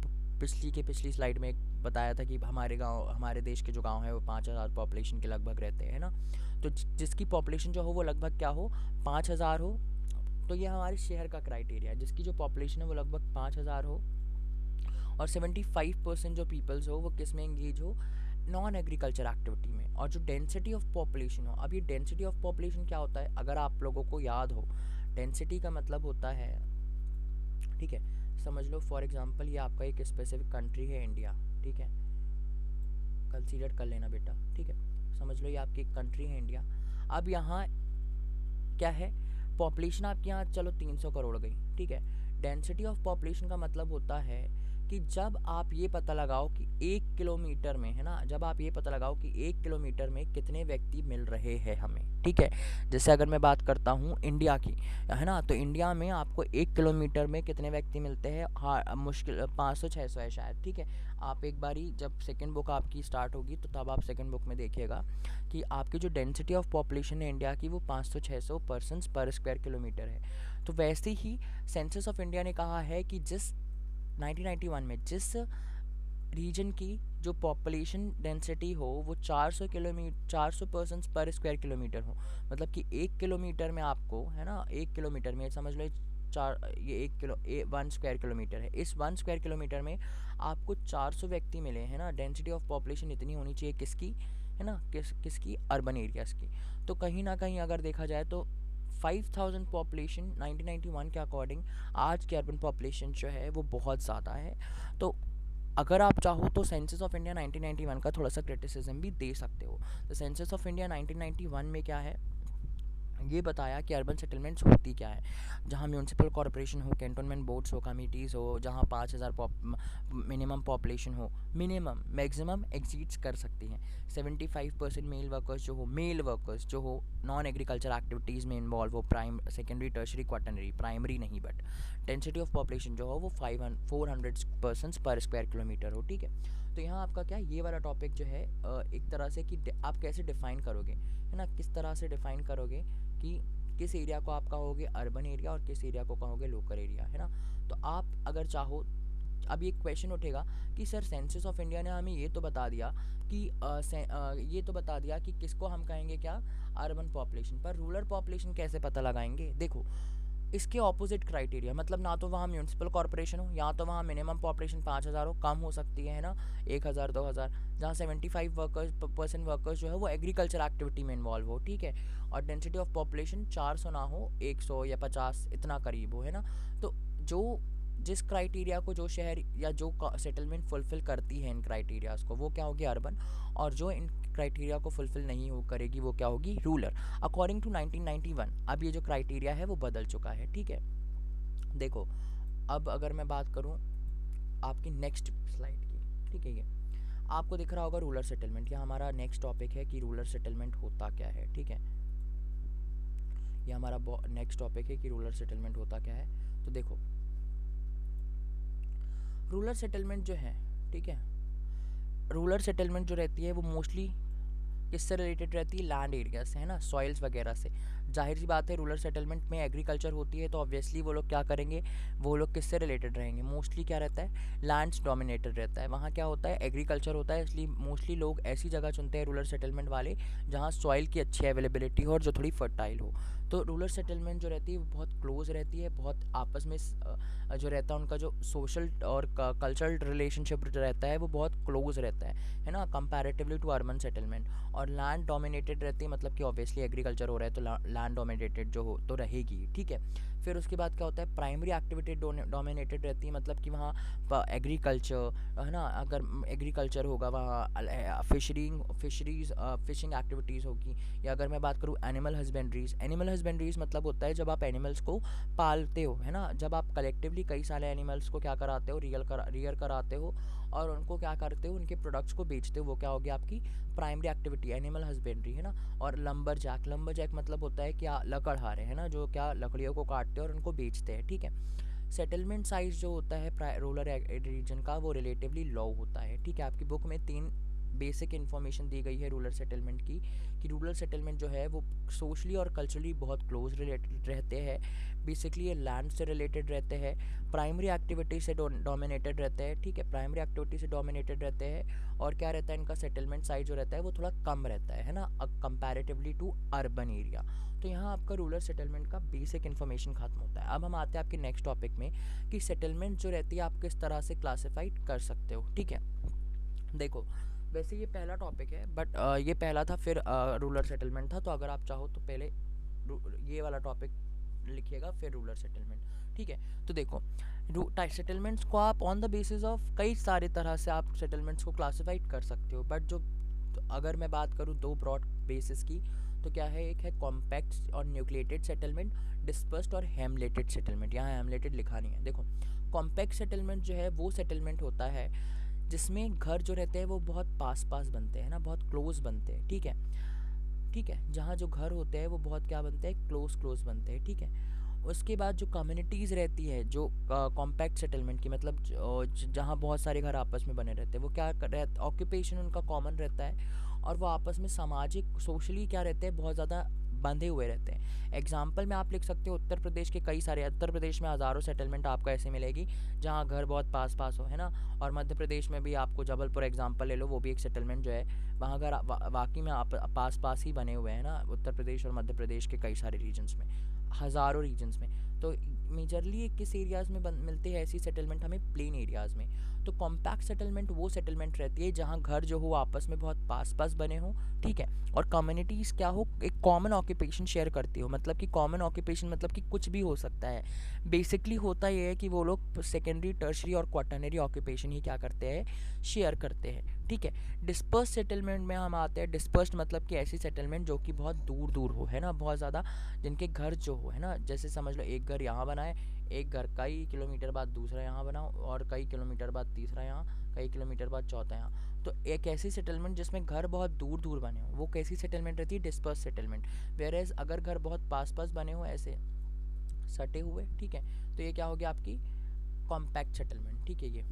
पिछली स्लाइड में बताया था कि हमारे देश के जो गांव है वो 5,000 पॉपुलेशन के लगभग रहते हैं, है ना। तो जिसकी पॉपुलेशन जो हो वो लगभग क्या हो, 5,000 हो। तो ये हमारे शहर का क्राइटेरिया है, जिसकी जो पॉपुलेशन है वो लगभग 5,000 हो और 75% जो पीपल्स हो वो किस में एंगेज हो, नॉन एग्रीकल्चर एक्टिविटी में। और जो डेंसिटी ऑफ पॉपुलेशन हो, अब ये डेंसिटी ऑफ पॉपुलेशन क्या होता है, अगर आप लोगों को याद हो, डेंसिटी का मतलब होता है, ठीक है, समझ लो फॉर एग्जांपल ये आपका एक स्पेसिफिक कंट्री है, इंडिया, ठीक है, कंसीडर कर लेना बेटा, ठीक है। समझ लो ये आपकी एक कंट्री है, इंडिया। अब यहाँ क्या है, पॉपुलेशन आपके यहाँ चलो 300 करोड़ गई, ठीक है। डेंसिटी ऑफ पॉपुलेशन का मतलब होता है कि जब आप ये पता लगाओ कि 1 किलोमीटर में, है ना, जब आप ये पता लगाओ कि 1 किलोमीटर में कितने व्यक्ति मिल रहे हैं हमें, ठीक है। जैसे अगर मैं बात करता हूँ इंडिया की, है ना, तो इंडिया में आपको 1 किलोमीटर में कितने व्यक्ति मिलते हैं, हाँ मुश्किल 500-600 है शायद, ठीक है। आप एक बारी जब सेकेंड बुक आपकी स्टार्ट होगी तो तब आप सेकेंड बुक में देखिएगा कि आपकी जो डेंसिटी ऑफ पॉपुलेशन है इंडिया की वो 500-600 पर्सन्स पर स्क्वायर किलोमीटर है। तो वैसे ही सेंसस ऑफ इंडिया ने कहा है कि जिस 1991 में जिस रीजन की जो पॉपुलेशन डेंसिटी हो वो 400 पर्सन्स पर स्क्वायर किलोमीटर हो, मतलब कि 1 किलोमीटर में आपको, है ना, 1 किलोमीटर में समझ लो ये 1 स्क्वायर किलोमीटर है, इस 1 स्क्वायर किलोमीटर में आपको 400 व्यक्ति मिले, है ना। डेंसिटी ऑफ पॉपुलेशन इतनी होनी चाहिए किसकी, है ना, किसकी, अर्बन एरियाज़ की। तो कहीं ना कहीं अगर देखा जाए तो 5,000 पॉपुलेशन 1991 के अकॉर्डिंग आज की अर्बन पॉपुलेशन जो है वो बहुत ज़्यादा है। तो अगर आप चाहो तो सेंसस ऑफ इंडिया 1991 का थोड़ा सा क्रिटिसिज्म भी दे सकते हो। तो सेंसस ऑफ इंडिया 1991 में क्या है, ये बताया कि अर्बन सेटलमेंट्स होती क्या है, जहाँ म्यूनसिपल कॉरपोरेशन हो, कैंटोनमेंट बोर्ड्स हो, कमिटीज़ हो, जहाँ 5,000 मिनिमम पॉपुलेशन हो, मिनिमम मैक्सिमम एग्जीड्स कर सकती हैं। 75% मेल वर्कर्स जो हो नॉन एग्रीकल्चर एक्टिविटीज़ में इन्वॉल्व हो, सेकेंडरी, टर्शरी, क्वाटरनरी, प्राइमरी नहीं, बट डेंसिटी ऑफ पॉपुलेशन जो हो वो 400 पर्सन्स पर स्क्वायर किलोमीटर हो, ठीक है। तो यहाँ आपका क्या ये वाला टॉपिक जो है एक तरह से कि आप कैसे डिफ़ाइन करोगे, है ना, किस तरह से डिफ़ाइन करोगे कि किस एरिया को आप कहोगे अर्बन एरिया और किस एरिया को कहोगे लोकल एरिया, है ना। तो आप अगर चाहो, अब ये क्वेश्चन उठेगा कि सर सेंसस ऑफ इंडिया ने हमें ये तो बता दिया कि ये तो बता दिया कि किसको हम कहेंगे क्या, अर्बन पॉपुलेशन, पर रूरल पॉपुलेशन कैसे पता लगाएंगे। देखो इसके ऑपोजिट क्राइटेरिया, मतलब ना तो वहाँ म्यूनसिपल कॉर्पोरेशन हो, या तो वहाँ मिनिमम पॉपुलेशन 5,000 हो, कम हो सकती है ना 1,000 2,000, जहाँ 75% वर्कर्स जो है वो एग्रीकल्चर एक्टिविटी में इन्वॉल्व हो, ठीक है, और डेंसिटी ऑफ पॉपुलेशन 400 ना हो, 100 या 50 इतना करीब हो, है ना। तो जो जिस क्राइटेरिया को जो शहर या जो सेटलमेंट फुलफिल करती है इन क्राइटेरियाज को, वो क्या होगी अर्बन, और जो इन क्राइटेरिया को फुलफिल नहीं हो करेगी वो क्या होगी रूरल, अकॉर्डिंग टू 1991। अब ये जो क्राइटेरिया है वो बदल चुका है, ठीक है। देखो अब अगर मैं बात करूँ आपकी नेक्स्ट स्लाइड की, ठीक है, ये आपको दिख रहा होगा रूरल सेटलमेंट, यह हमारा नेक्स्ट टॉपिक है कि रूरल सेटलमेंट होता क्या है, ठीक है। ये हमारा नेक्स्ट टॉपिक है कि रूरल सेटलमेंट होता क्या है। तो देखो रूरल सेटलमेंट जो है, ठीक है, रूरल सेटलमेंट जो रहती है वो मोस्टली किससे रिलेटेड रहती है, लैंड एरिया से, है ना, सॉइल्स वगैरह से। जाहिर सी बात है रूरल सेटलमेंट में एग्रीकल्चर होती है, तो ऑब्वियसली वो लोग क्या करेंगे, वो लोग किससे रिलेटेड रहेंगे, मोस्टली क्या रहता है, लैंड्स डोमिनेटेड रहता है, वहाँ क्या होता है एग्रीकल्चर होता है, इसलिए मोस्टली लोग ऐसी जगह चुनते हैं रूरल सेटलमेंट वाले जहाँ सॉइल की अच्छी अवेलेबिलिटी हो और जो थोड़ी फर्टाइल हो। तो रूरल सेटलमेंट जो रहती है वो बहुत क्लोज रहती है, बहुत आपस में जो रहता है उनका जो सोशल और कल्चरल रिलेशनशिप रहता है वो बहुत क्लोज रहता है ना, कंपैरेटिवली टू अर्बन सेटलमेंट। और लैंड डोमिनेटेड रहती है, मतलब कि ऑब्वियसली एग्रीकल्चर हो रहा है तो लैंड डोमिनेटेड जो हो तो रहेगी, ठीक है। फिर उसके बाद क्या होता है, प्राइमरी एक्टिविटी डोमिनेटेड रहती है, मतलब कि वहाँ एग्रीकल्चर, है ना, अगर एग्रीकल्चर होगा वहाँ फिशिंग एक्टिविटीज़ होगी, या अगर मैं बात करूँ एनिमल हस्बेंड्रीज मतलब होता है जब आप एनिमल्स को पालते हो, है ना, जब आप कलेक्टिवली कई सारे एनिमल्स को क्या कराते हो, रियर कराते हो और उनको क्या करते हो, उनके प्रोडक्ट्स को बेचते हो, वो क्या होगी आपकी प्राइमरी एक्टिविटी एनिमल हस्बेंड्री, है ना। और लंबर जैक मतलब होता है क्या, लकड़हारे, है ना, जो क्या लकड़ियों को काटते हैं और उनको बेचते हैं, ठीक है। सेटलमेंट साइज जो होता है रूरल रीजन का वो रिलेटिवली लो होता है, ठीक है। आपकी बुक में 3 बेसिक इन्फॉर्मेशन दी गई है रूरल सेटलमेंट की, कि रूरल सेटलमेंट जो है वो सोशली और कल्चरली बहुत क्लोज रिलेटेड रहते हैं, बेसिकली ये लैंड से रिलेटेड रहते हैं, प्राइमरी एक्टिविटी से डोमिनेटेड रहते हैं, ठीक है, प्राइमरी एक्टिविटी से डोमिनेटेड रहते हैं, और क्या रहता है इनका सेटलमेंट साइज जो रहता है वो थोड़ा कम रहता है ना, कंपैरेटिवली टू अर्बन एरिया। तो यहाँ आपका रूरल सेटलमेंट का बेसिक इन्फॉर्मेशन खत्म होता है। अब हम आते हैं आपके नेक्स्ट टॉपिक में कि सेटलमेंट जो रहती है आप किस तरह से क्लासिफाइड कर सकते हो, ठीक है। देखो वैसे ये पहला टॉपिक है, बट ये पहला था, फिर रूरल सेटलमेंट था, तो अगर आप चाहो तो पहले ये वाला टॉपिक लिखिएगा फिर रूरल सेटलमेंट, ठीक है। तो देखो सेटलमेंट्स को आप ऑन द बेसिस ऑफ कई सारे तरह से आप सेटलमेंट्स को क्लासिफाइड कर सकते हो, बट जो अगर मैं बात करूँ 2 ब्रॉड बेसिस की, तो क्या है, एक है कॉम्पैक्ट और न्यूक्लिएटेड सेटलमेंट, डिस्पर्स्ड और हेमलेटेड सेटलमेंट। यहाँ हेमलेटेड लिखा नहीं है। देखो कॉम्पैक्ट सेटलमेंट जो है वो सेटलमेंट होता है जिसमें घर जो रहते हैं वो बहुत पास बनते हैं ना, बहुत क्लोज बनते हैं, ठीक है, ठीक है, जहाँ जो घर होते हैं वो बहुत क्या बनते हैं, क्लोज बनते हैं, ठीक है। उसके बाद जो कम्युनिटीज़ रहती है जो कॉम्पैक्ट सेटलमेंट की, मतलब जहाँ बहुत सारे घर आपस में बने रहते हैं, वो क्या रहता, ऑक्यूपेशन उनका कॉमन रहता है, और वो आपस में सामाजिक सोशली क्या रहते हैं, बहुत ज़्यादा बंधे हुए रहते हैं। एग्जाम्पल में आप लिख सकते हो उत्तर प्रदेश के कई सारे, उत्तर प्रदेश में हज़ारों सेटलमेंट आपको ऐसे मिलेगी जहाँ घर बहुत पास हो, है ना। और मध्य प्रदेश में भी आपको जबलपुर एग्जाम्पल ले लो, वो भी एक सेटलमेंट जो है, वहाँ घर वाकई में आप पास ही बने हुए हैं ना, उत्तर प्रदेश और मध्य प्रदेश के कई सारे रीजन्स में, हज़ारों रीजन्स में। तो मेजरली किस एरियाज़ में मिलते हैं ऐसी सेटलमेंट, हमें प्लेन एरियाज़ में। तो कॉम्पैक्ट सेटलमेंट वो सेटलमेंट रहती है जहाँ घर जो हो आपस में बहुत पास बने हो, ठीक है, और कम्युनिटीज़ क्या हो, एक कॉमन ऑक्यूपेशन शेयर करती हो, मतलब कि कॉमन ऑक्यूपेशन मतलब कि कुछ भी हो सकता है। बेसिकली होता ये है कि वो लोग सेकेंडरी, टर्शरी और क्वाटर्नरी ऑक्यूपेशन ही क्या करते हैं, शेयर करते हैं, ठीक है। डिस्पर्स सेटलमेंट में हम आते हैं। डिस्पर्स्ड मतलब कि ऐसी सेटलमेंट जो कि बहुत दूर हो, है ना, बहुत ज़्यादा, जिनके घर जो हो, है ना, जैसे समझ लो एक घर यहाँ बनाए, एक घर कई किलोमीटर बाद दूसरा यहाँ बनाओ, और कई किलोमीटर बाद तीसरा यहाँ, कई किलोमीटर बाद चौथा यहाँ। तो एक ऐसी सेटलमेंट जिसमें घर बहुत दूर बने हो, वो कैसी सेटलमेंट रहती है, डिस्पर्स सेटलमेंट। वेयरएज अगर घर बहुत पास बने हो, ऐसे सटे हुए, ठीक है, तो ये क्या हो गया आपकी कॉम्पैक्ट सेटलमेंट, ठीक है। ये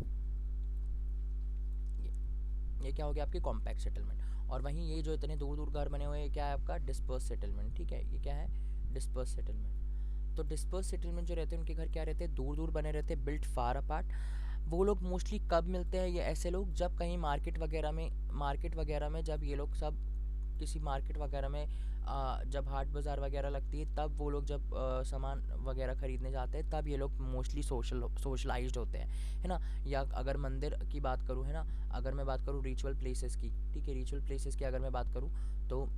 ये क्या हो गया आपकी कॉम्पैक्ट सेटलमेंट। और वहीं ये जो इतने दूर दूर घर बने हुए हैं क्या है आपका डिस्पर्स सेटलमेंट, ठीक है, ये क्या है डिस्पर्स सेटलमेंट। तो डिस्पर्स सेटलमेंट जो रहते हैं उनके घर क्या रहते हैं दूर दूर बने रहते हैं, बिल्ट फार अपार्ट। वो लोग मोस्टली कब मिलते हैं, ये ऐसे लोग जब कहीं मार्केट वगैरह में जब ये लोग सब किसी मार्केट वगैरह में जब हाट बाज़ार वगैरह लगती है तब वो लोग जब सामान वगैरह ख़रीदने जाते हैं तब ये लोग मोस्टली सोशलाइज्ड होते हैं, है ना। या अगर मंदिर की बात करूँ, है ना, अगर मैं बात करूँ रिचुअल प्लेसेस की, ठीक है, रिचुअल प्लेसेस की अगर मैं बात करूँ तो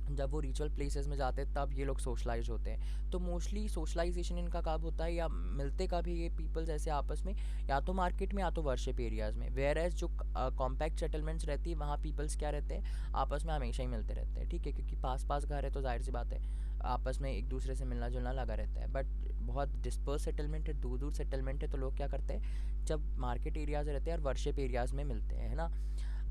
जब वो रिचुअल प्लेसेस में जाते हैं तब ये लोग सोशलाइज होते हैं। तो मोस्टली सोशलाइजेशन इनका कब होता है या मिलते कब है ये पीपल्स ऐसे आपस में, या तो मार्केट में या तो वर्शिप एरियाज़ में। वेयर एज जो कॉम्पैक्ट सेटलमेंट्स रहती है वहाँ पीपल्स क्या रहते हैं आपस में हमेशा ही मिलते रहते हैं, ठीक है, क्योंकि पास पास घर है तो जाहिर सी बात है आपस में एक दूसरे से मिलना जुलना लगा रहता है। बट बहुत डिस्पर्स सेटलमेंट है, दूर दूर सेटलमेंट है, तो लोग क्या करते हैं जब मार्केट एरियाज़ रहते हैं और वर्शिप एरियाज़ में मिलते हैं, है ना।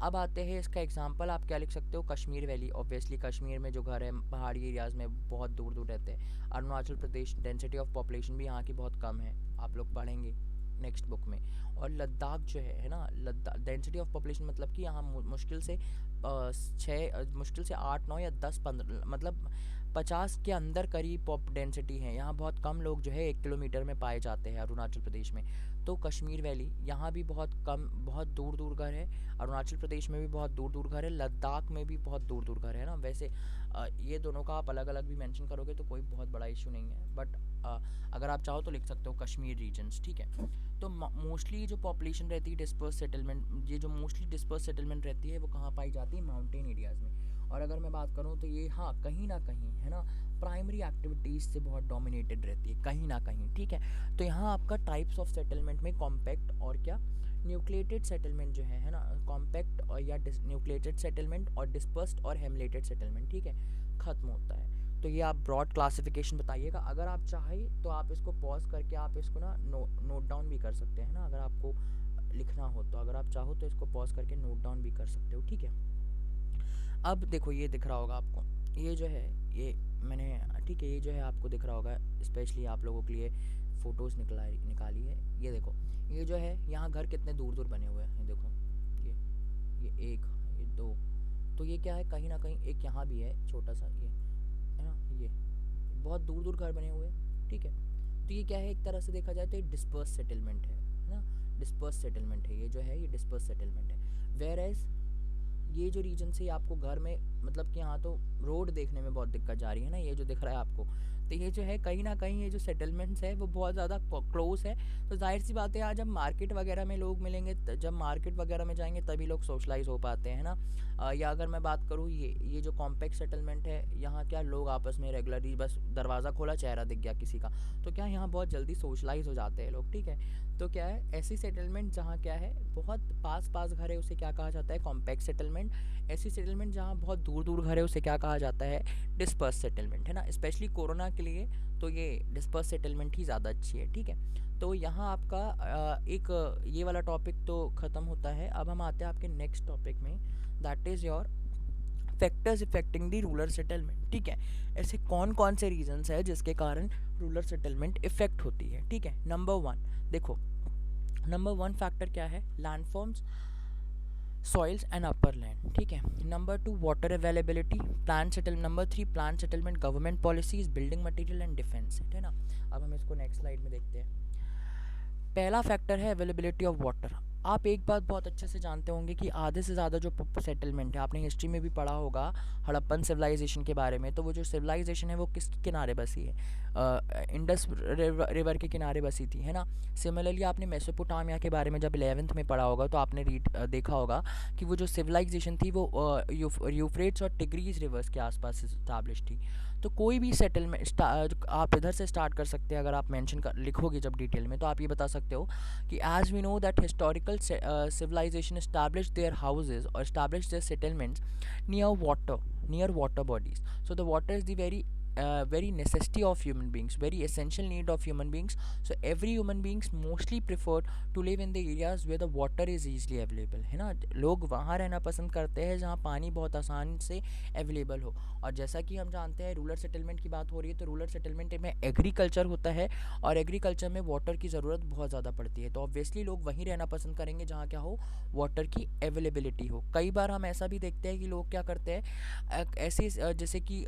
अब आते हैं इसका एग्जांपल, आप क्या लिख सकते हो, कश्मीर वैली। ऑब्वियसली कश्मीर में जो घर है पहाड़ी एरियाज़ में बहुत दूर दूर रहते हैं। Arunachal Pradesh density of population भी यहाँ की बहुत कम है, आप लोग पढ़ेंगे नेक्स्ट बुक में। और लद्दाख जो है ना, लद्दाख डेंसिटी ऑफ पॉपुलेशन मतलब कि यहाँ मुश्किल से मुश्किल से 8 9 या 10 15 मतलब 50 के अंदर करीब पॉप डेंसिटी है। यहाँ बहुत कम लोग जो है 1 किलोमीटर में पाए जाते हैं अरुणाचल प्रदेश में। तो कश्मीर वैली यहाँ भी बहुत कम, बहुत दूर दूर घर है। अरुणाचल प्रदेश में भी बहुत दूर दूर घर है, लद्दाख में भी बहुत दूर दूर घर है ना। वैसे ये दोनों का आप अलग अलग भी मेंशन करोगे तो कोई बहुत बड़ा इशू नहीं है, बट अगर आप चाहो तो लिख सकते हो कश्मीर रीजन्स, ठीक है। तो मोस्टली जो पॉपुलेशन रहती है डिस्पर्स सेटलमेंट, ये जो मोस्टली डिस्पर्स सेटलमेंट रहती है वो कहाँ पाई जाती है, माउंटेन एरियाज़ में। और अगर मैं बात करूँ तो ये हाँ कहीं ना कहीं, है ना, प्राइमरी एक्टिविटीज़ से बहुत डोमिनेटेड रहती है कहीं ना कहीं, ठीक है। तो यहाँ आपका टाइप्स ऑफ सेटलमेंट में कॉम्पैक्ट और क्या न्यूक्लिएटेड सेटलमेंट जो है ना, कॉम्पैक्ट और या न्यूक्लिएटेड सेटलमेंट और डिस्पर्स्ड और हेमलेटेड सेटलमेंट, ठीक है, ख़त्म होता है। तो ये आप ब्रॉड क्लासिफिकेशन बताइएगा। अगर आप चाहें तो आप इसको पॉज करके आप इसको ना नोट डाउन भी कर सकते हैं ना, अगर आपको लिखना हो तो। अगर आप चाहो तो इसको पॉज करके नोट डाउन भी कर सकते हो, ठीक है। अब देखो ये दिख रहा होगा आपको, ये जो है ये मैंने, ठीक है, ये जो है आपको दिख रहा होगा, स्पेशली आप लोगों के लिए फ़ोटोज़ निकाली है। ये देखो ये जो है यहाँ घर कितने दूर दूर बने हुए हैं, ये देखो ये एक, ये दो, तो ये क्या है कहीं ना कहीं एक यहाँ भी है छोटा सा, ये है ना, ये बहुत दूर दूर घर बने हुए हैं, ठीक है। तो ये क्या है एक तरह से देखा जाए तो ये डिस्पर्स सेटलमेंट है ना, डिस्पर्स सेटलमेंट है, ये जो है ये डिस्पर्स सेटलमेंट है। वेयर एज ये जो रीजन से आपको घर में मतलब कि यहाँ तो रोड देखने में बहुत दिक्कत जा रही है ना, ये जो दिख रहा है आपको, तो ये जो है कहीं ना कहीं ये जो सेटलमेंट्स है वो बहुत ज़्यादा क्लोज है। तो जाहिर सी बात है आज जब मार्केट वगैरह में लोग मिलेंगे, जब मार्केट वगैरह में जाएंगे तभी लोग सोशलाइज हो पाते हैं ना। या अगर मैं बात करूँ ये जो कॉम्पैक्ट सेटलमेंट है, यहाँ क्या लोग आपस में रेगुलरली बस दरवाज़ा खोला चेहरा दिख गया किसी का, तो क्या यहाँ बहुत जल्दी सोशलाइज हो जाते हैं लोग, ठीक है। तो क्या है ऐसी सेटलमेंट जहाँ क्या है बहुत पास पास घर है उसे क्या कहा जाता है, कॉम्पैक्ट सेटलमेंट। ऐसी सेटलमेंट जहाँ बहुत दूर दूर घर है उसे क्या कहा जाता है, डिस्पर्स सेटलमेंट, है ना। स्पेशली कोरोना के लिए तो ये डिस्पर्स सेटलमेंट ही ज़्यादा अच्छी है, ठीक है। तो यहाँ आपका एक ये वाला टॉपिक तो ख़त्म होता है। अब हम आते हैं आपके नेक्स्ट टॉपिक में, that is your factors affecting the rural settlement, ठीक है। ऐसे कौन कौन से रीजंस है जिसके कारण रूरल सेटलमेंट इफेक्ट होती है, ठीक है। नंबर 1 देखो, नंबर 1 फैक्टर क्या है, landforms, soils and upper land, ठीक है। Number 2 water availability, plan settle, number 3 plan settlement, government policies, building material and defence, है ना। अब हम इसको नेक्स्ट स्लाइड में देखते हैं। पहला फैक्टर है अवेलेबिलिटी ऑफ वाटर। आप एक बात बहुत अच्छे से जानते होंगे कि आधे से ज़्यादा जो सेटलमेंट है, आपने हिस्ट्री में भी पढ़ा होगा हड़प्पन सिविलाइजेशन के बारे में, तो वो जो सिविलाइजेशन है वो किसके किनारे बसी है, इंडस रिवर के किनारे बसी थी, है ना। सिमिलरली आपने मेसोपोटामिया के बारे में जब 11th में पढ़ा होगा तो आपने देखा होगा कि वो जो सिविलाइजेशन थी वो यूफ्रेट्स और टिग्रीज रिवर्स के आसपास इस्टाब्लिश थी। तो कोई भी सेटलमेंट आप इधर से स्टार्ट कर सकते हैं। अगर आप मेंशन कर लिखोगे जब डिटेल में तो आप ये बता सकते हो कि as we know that historical civilization established their houses or established their settlements near water bodies. So the water is the very very necessity of human beings, very essential need of human beings. So every human beings mostly prefer to live in the areas where the water is easily available, है ना. लोग वहाँ रहना पसंद करते हैं जहाँ पानी बहुत आसान से अवेलेबल हो. और जैसा कि हम जानते हैं रूरल सेटलमेंट की बात हो रही है, तो रूरल सेटलमेंट में एग्रीकल्चर होता है और एग्रीकल्चर में वाटर की ज़रूरत बहुत ज़्यादा पड़ती है. तो ऑब्वियसली लोग वहीं रहना पसंद करेंगे जहाँ क्या हो, वाटर की अवेलेबिलिटी हो. कई बार हम ऐसा भी देखते हैं कि लोग क्या करते हैं, ऐसे जैसे कि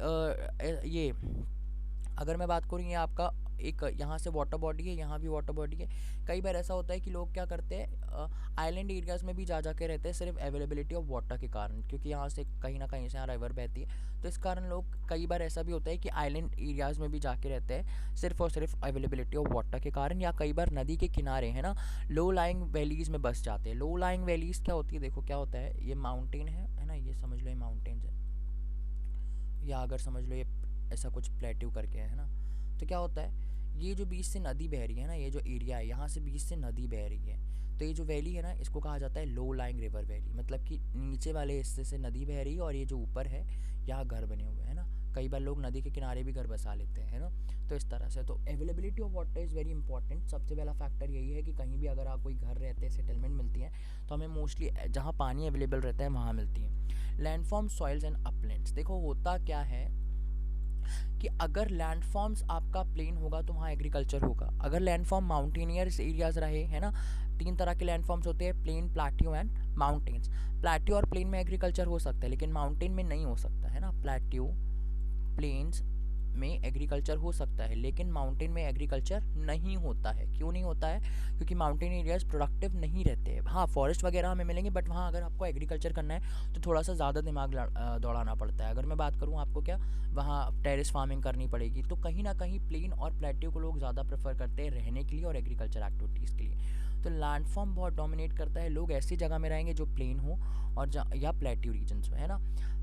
ये अगर मैं बात करूँ, ये आपका एक यहाँ से वाटर बॉडी है, यहाँ भी वाटर बॉडी है. कई बार ऐसा होता है कि लोग क्या करते हैं, आइलैंड एरियाज़ में भी जा के रहते हैं सिर्फ अवेलेबिलिटी ऑफ वाटर के कारण, क्योंकि यहाँ से कहीं ना कहीं से यहाँ रिवर बहती है. तो इस कारण लोग, कई बार ऐसा भी होता है कि आइलैंड एरियाज़ में भी जाके रहते हैं सिर्फ और सिर्फ अवेलेबिलिटी ऑफ वाटर के कारण. या कई बार नदी के किनारे, है ना, लो लाइंग वैलीज़ में बस जाते हैं. लो लाइंग वैलीज़ क्या होती है, देखो क्या होता है, ये माउंटेन है ना, ये समझ लो ये माउंटेन्स है, या अगर समझ लो ये ऐसा कुछ प्लेट्यू करके है ना. तो क्या होता है, ये जो बीच से नदी बह रही है ना, ये जो एरिया है यहाँ से बीच से नदी बह रही है, तो ये जो वैली है ना, इसको कहा जाता है लो लाइंग रिवर वैली. मतलब कि नीचे वाले हिस्से से नदी बह रही है और ये जो ऊपर है यहाँ घर बने हुए हैं ना. कई बार लोग नदी के किनारे भी घर बसा लेते हैं, है ना. तो इस तरह से तो availability of water is very important. सबसे पहला फैक्टर यही है कि कहीं भी अगर आप कोई घर रहते हैं, सेटलमेंट मिलती है, तो हमें मोस्टली जहाँ पानी अवेलेबल रहता है वहाँ मिलती है. Landform, soils and Uplands. देखो होता क्या है कि अगर लैंडफॉर्म्स आपका प्लेन होगा तो वहाँ एग्रीकल्चर होगा. अगर लैंडफॉर्म माउंटेनियर्स एरियाज रहे, है ना, 3 तरह के लैंडफॉर्म्स होते हैं, plain, plateau and mountains. Plateau और प्लेन में एग्रीकल्चर हो सकता है लेकिन माउंटेन में नहीं हो सकता, है ना. प्लेट्यू, प्लेन्स में एग्रीकल्चर हो सकता है लेकिन माउंटेन में एग्रीकल्चर नहीं होता है. क्यों नहीं होता है, क्योंकि माउंटेन एरियाज प्रोडक्टिव नहीं रहते हैं. हाँ, फॉरेस्ट वगैरह हमें मिलेंगे बट वहाँ अगर आपको एग्रीकल्चर करना है तो थोड़ा सा ज़्यादा दिमाग दौड़ाना पड़ता है. अगर मैं बात करूँ आपको, क्या वहाँ टेरेस फार्मिंग करनी पड़ेगी. तो कहीं ना कहीं प्लेन और प्लेट्यू को लोग ज़्यादा प्रेफर करते हैं रहने के लिए और एग्रीकल्चर एक्टिविटीज़ के लिए. तो लैंडफॉर्म बहुत डोमिनेट करता है. लोग ऐसी जगह में रहेंगे जो प्लेन हो और या प्लेट्यू रीजन्स में, है ना.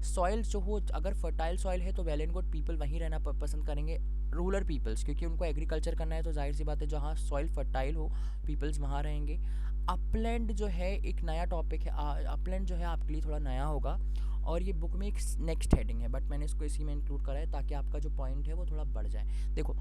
सॉइल्स जो हो, अगर फर्टाइल सॉइल है तो वेल एंड गुड, पीपल वहीं रहना पसंद करेंगे, रूरल पीपल्स, क्योंकि उनको एग्रीकल्चर करना है. तो जाहिर सी बात है जहाँ सॉइल फर्टाइल हो, पीपल्स वहाँ रहेंगे. अपलैंड जो है एक नया टॉपिक है. अपलैंड जो है आपके लिए थोड़ा नया होगा और ये बुक में एक नेक्स्ट हेडिंग है, बट मैंने इसको इसी में इंक्लूड करा है ताकि आपका जो पॉइंट है वो थोड़ा बढ़ जाए. देखो,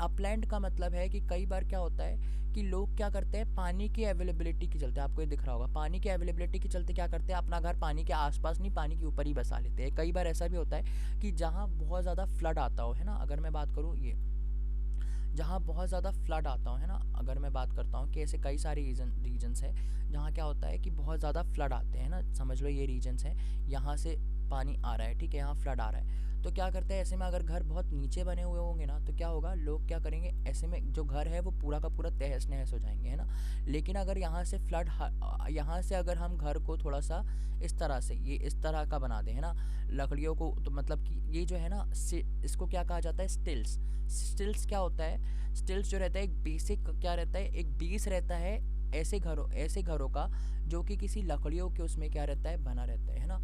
अपलैंड का मतलब है कि कई बार क्या होता है कि लोग क्या करते हैं, पानी की अवेलेबिलिटी के चलते, आपको ये दिख रहा होगा, पानी की अवेलेबिलिटी के चलते क्या करते हैं, अपना घर पानी के आसपास नहीं, पानी के ऊपर ही बसा लेते हैं. कई बार ऐसा भी होता है कि जहाँ बहुत ज़्यादा फ्लड आता हो, है ना. अगर मैं बात करूँ, ये जहाँ बहुत ज़्यादा फ्लड आता हो, है ना, अगर मैं बात करता हूँ कि ऐसे कई सारे रीजन्स हैं जहाँ क्या होता है कि बहुत ज़्यादा फ्लड आते हैं ना. समझ लो ये रीजन्स हैं, यहाँ से पानी आ रहा है, ठीक है, यहाँ फ्लड आ रहा है. तो क्या करते हैं, ऐसे में अगर घर बहुत नीचे बने हुए होंगे ना, तो क्या होगा, लोग क्या करेंगे, ऐसे में जो घर है वो पूरा का पूरा तहस नहस हो जाएंगे, है ना. लेकिन अगर यहाँ से यहाँ से अगर हम घर को थोड़ा सा इस तरह से, ये इस तरह का बना दें, है ना, लकड़ियों को, तो मतलब कि ये जो है ना, इसको क्या कहा जाता है, स्टिल्स. स्टिल्स क्या होता है, स्टिल्स जो रहता है एक बेसिक क्या रहता है, एक बेस रहता है ऐसे घरों का जो कि किसी लकड़ियों के उसमें क्या रहता है, बना रहता है ना.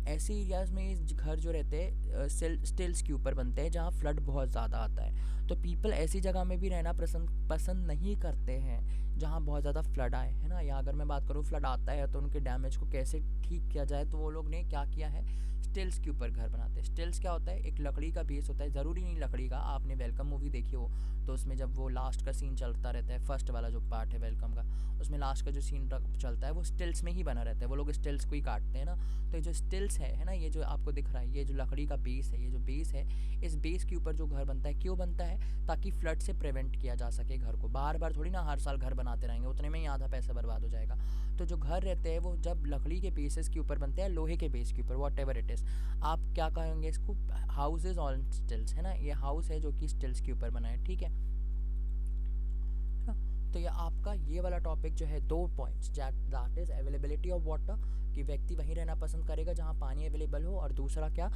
ऐसे एरियाज़ में घर जो रहते हैं स्टिल्स के ऊपर बनते हैं जहाँ फ्लड बहुत ज़्यादा आता है. तो पीपल ऐसी जगह में भी रहना पसंद नहीं करते हैं जहाँ बहुत ज़्यादा फ्लड आए, है ना. या अगर मैं बात करूँ फ्लड आता है तो उनके डैमेज को कैसे ठीक किया जाए, तो वो लोग ने क्या किया है, स्टिल्स के ऊपर घर बनाते हैं. स्टिल्स क्या होता है, एक लकड़ी का बेस होता है, ज़रूरी नहीं लकड़ी का. आपने वेलकम मूवी देखी हो तो उसमें जब वो लास्ट का सीन चलता रहता है, फर्स्ट वाला जो पार्ट है वेलकम का, उसमें लास्ट का जो सीन चलता है वो स्टिल्स में ही बना रहता है. वो लोग स्टिल्स को ही काटते हैं ना. तो ये जो स्टिल्स है ना, ये जो आपको दिख रहा है, ये जो लकड़ी का बेस है, ये जो बेस है, इस बेस के ऊपर जो घर बनता है, क्यों बनता है, ताकि फ्लड से प्रिवेंट किया जा सके घर को. बार बार थोड़ी ना हर साल घर बनाते रहेंगे, उतने में ही आधा पैसा बर्बाद हो जाएगा. तो जो घर रहते हैं वो जब लकड़ी के बेसिस के ऊपर बनते हैं, लोहे के बेस के ऊपर, वॉट एवर इट इज़, आप क्या कहेंगे इसको, हाउसेज ऑन स्टिल्स, है ना. ये हाउस है जो कि स्टिल्स के ऊपर बना है, ठीक है. तो ये आपका ये वाला टॉपिक जो है, 2 points, that is availability of water, कि व्यक्ति वहीं रहना पसंद करेगा जहाँ पानी अवेलेबल हो, और दूसरा क्या,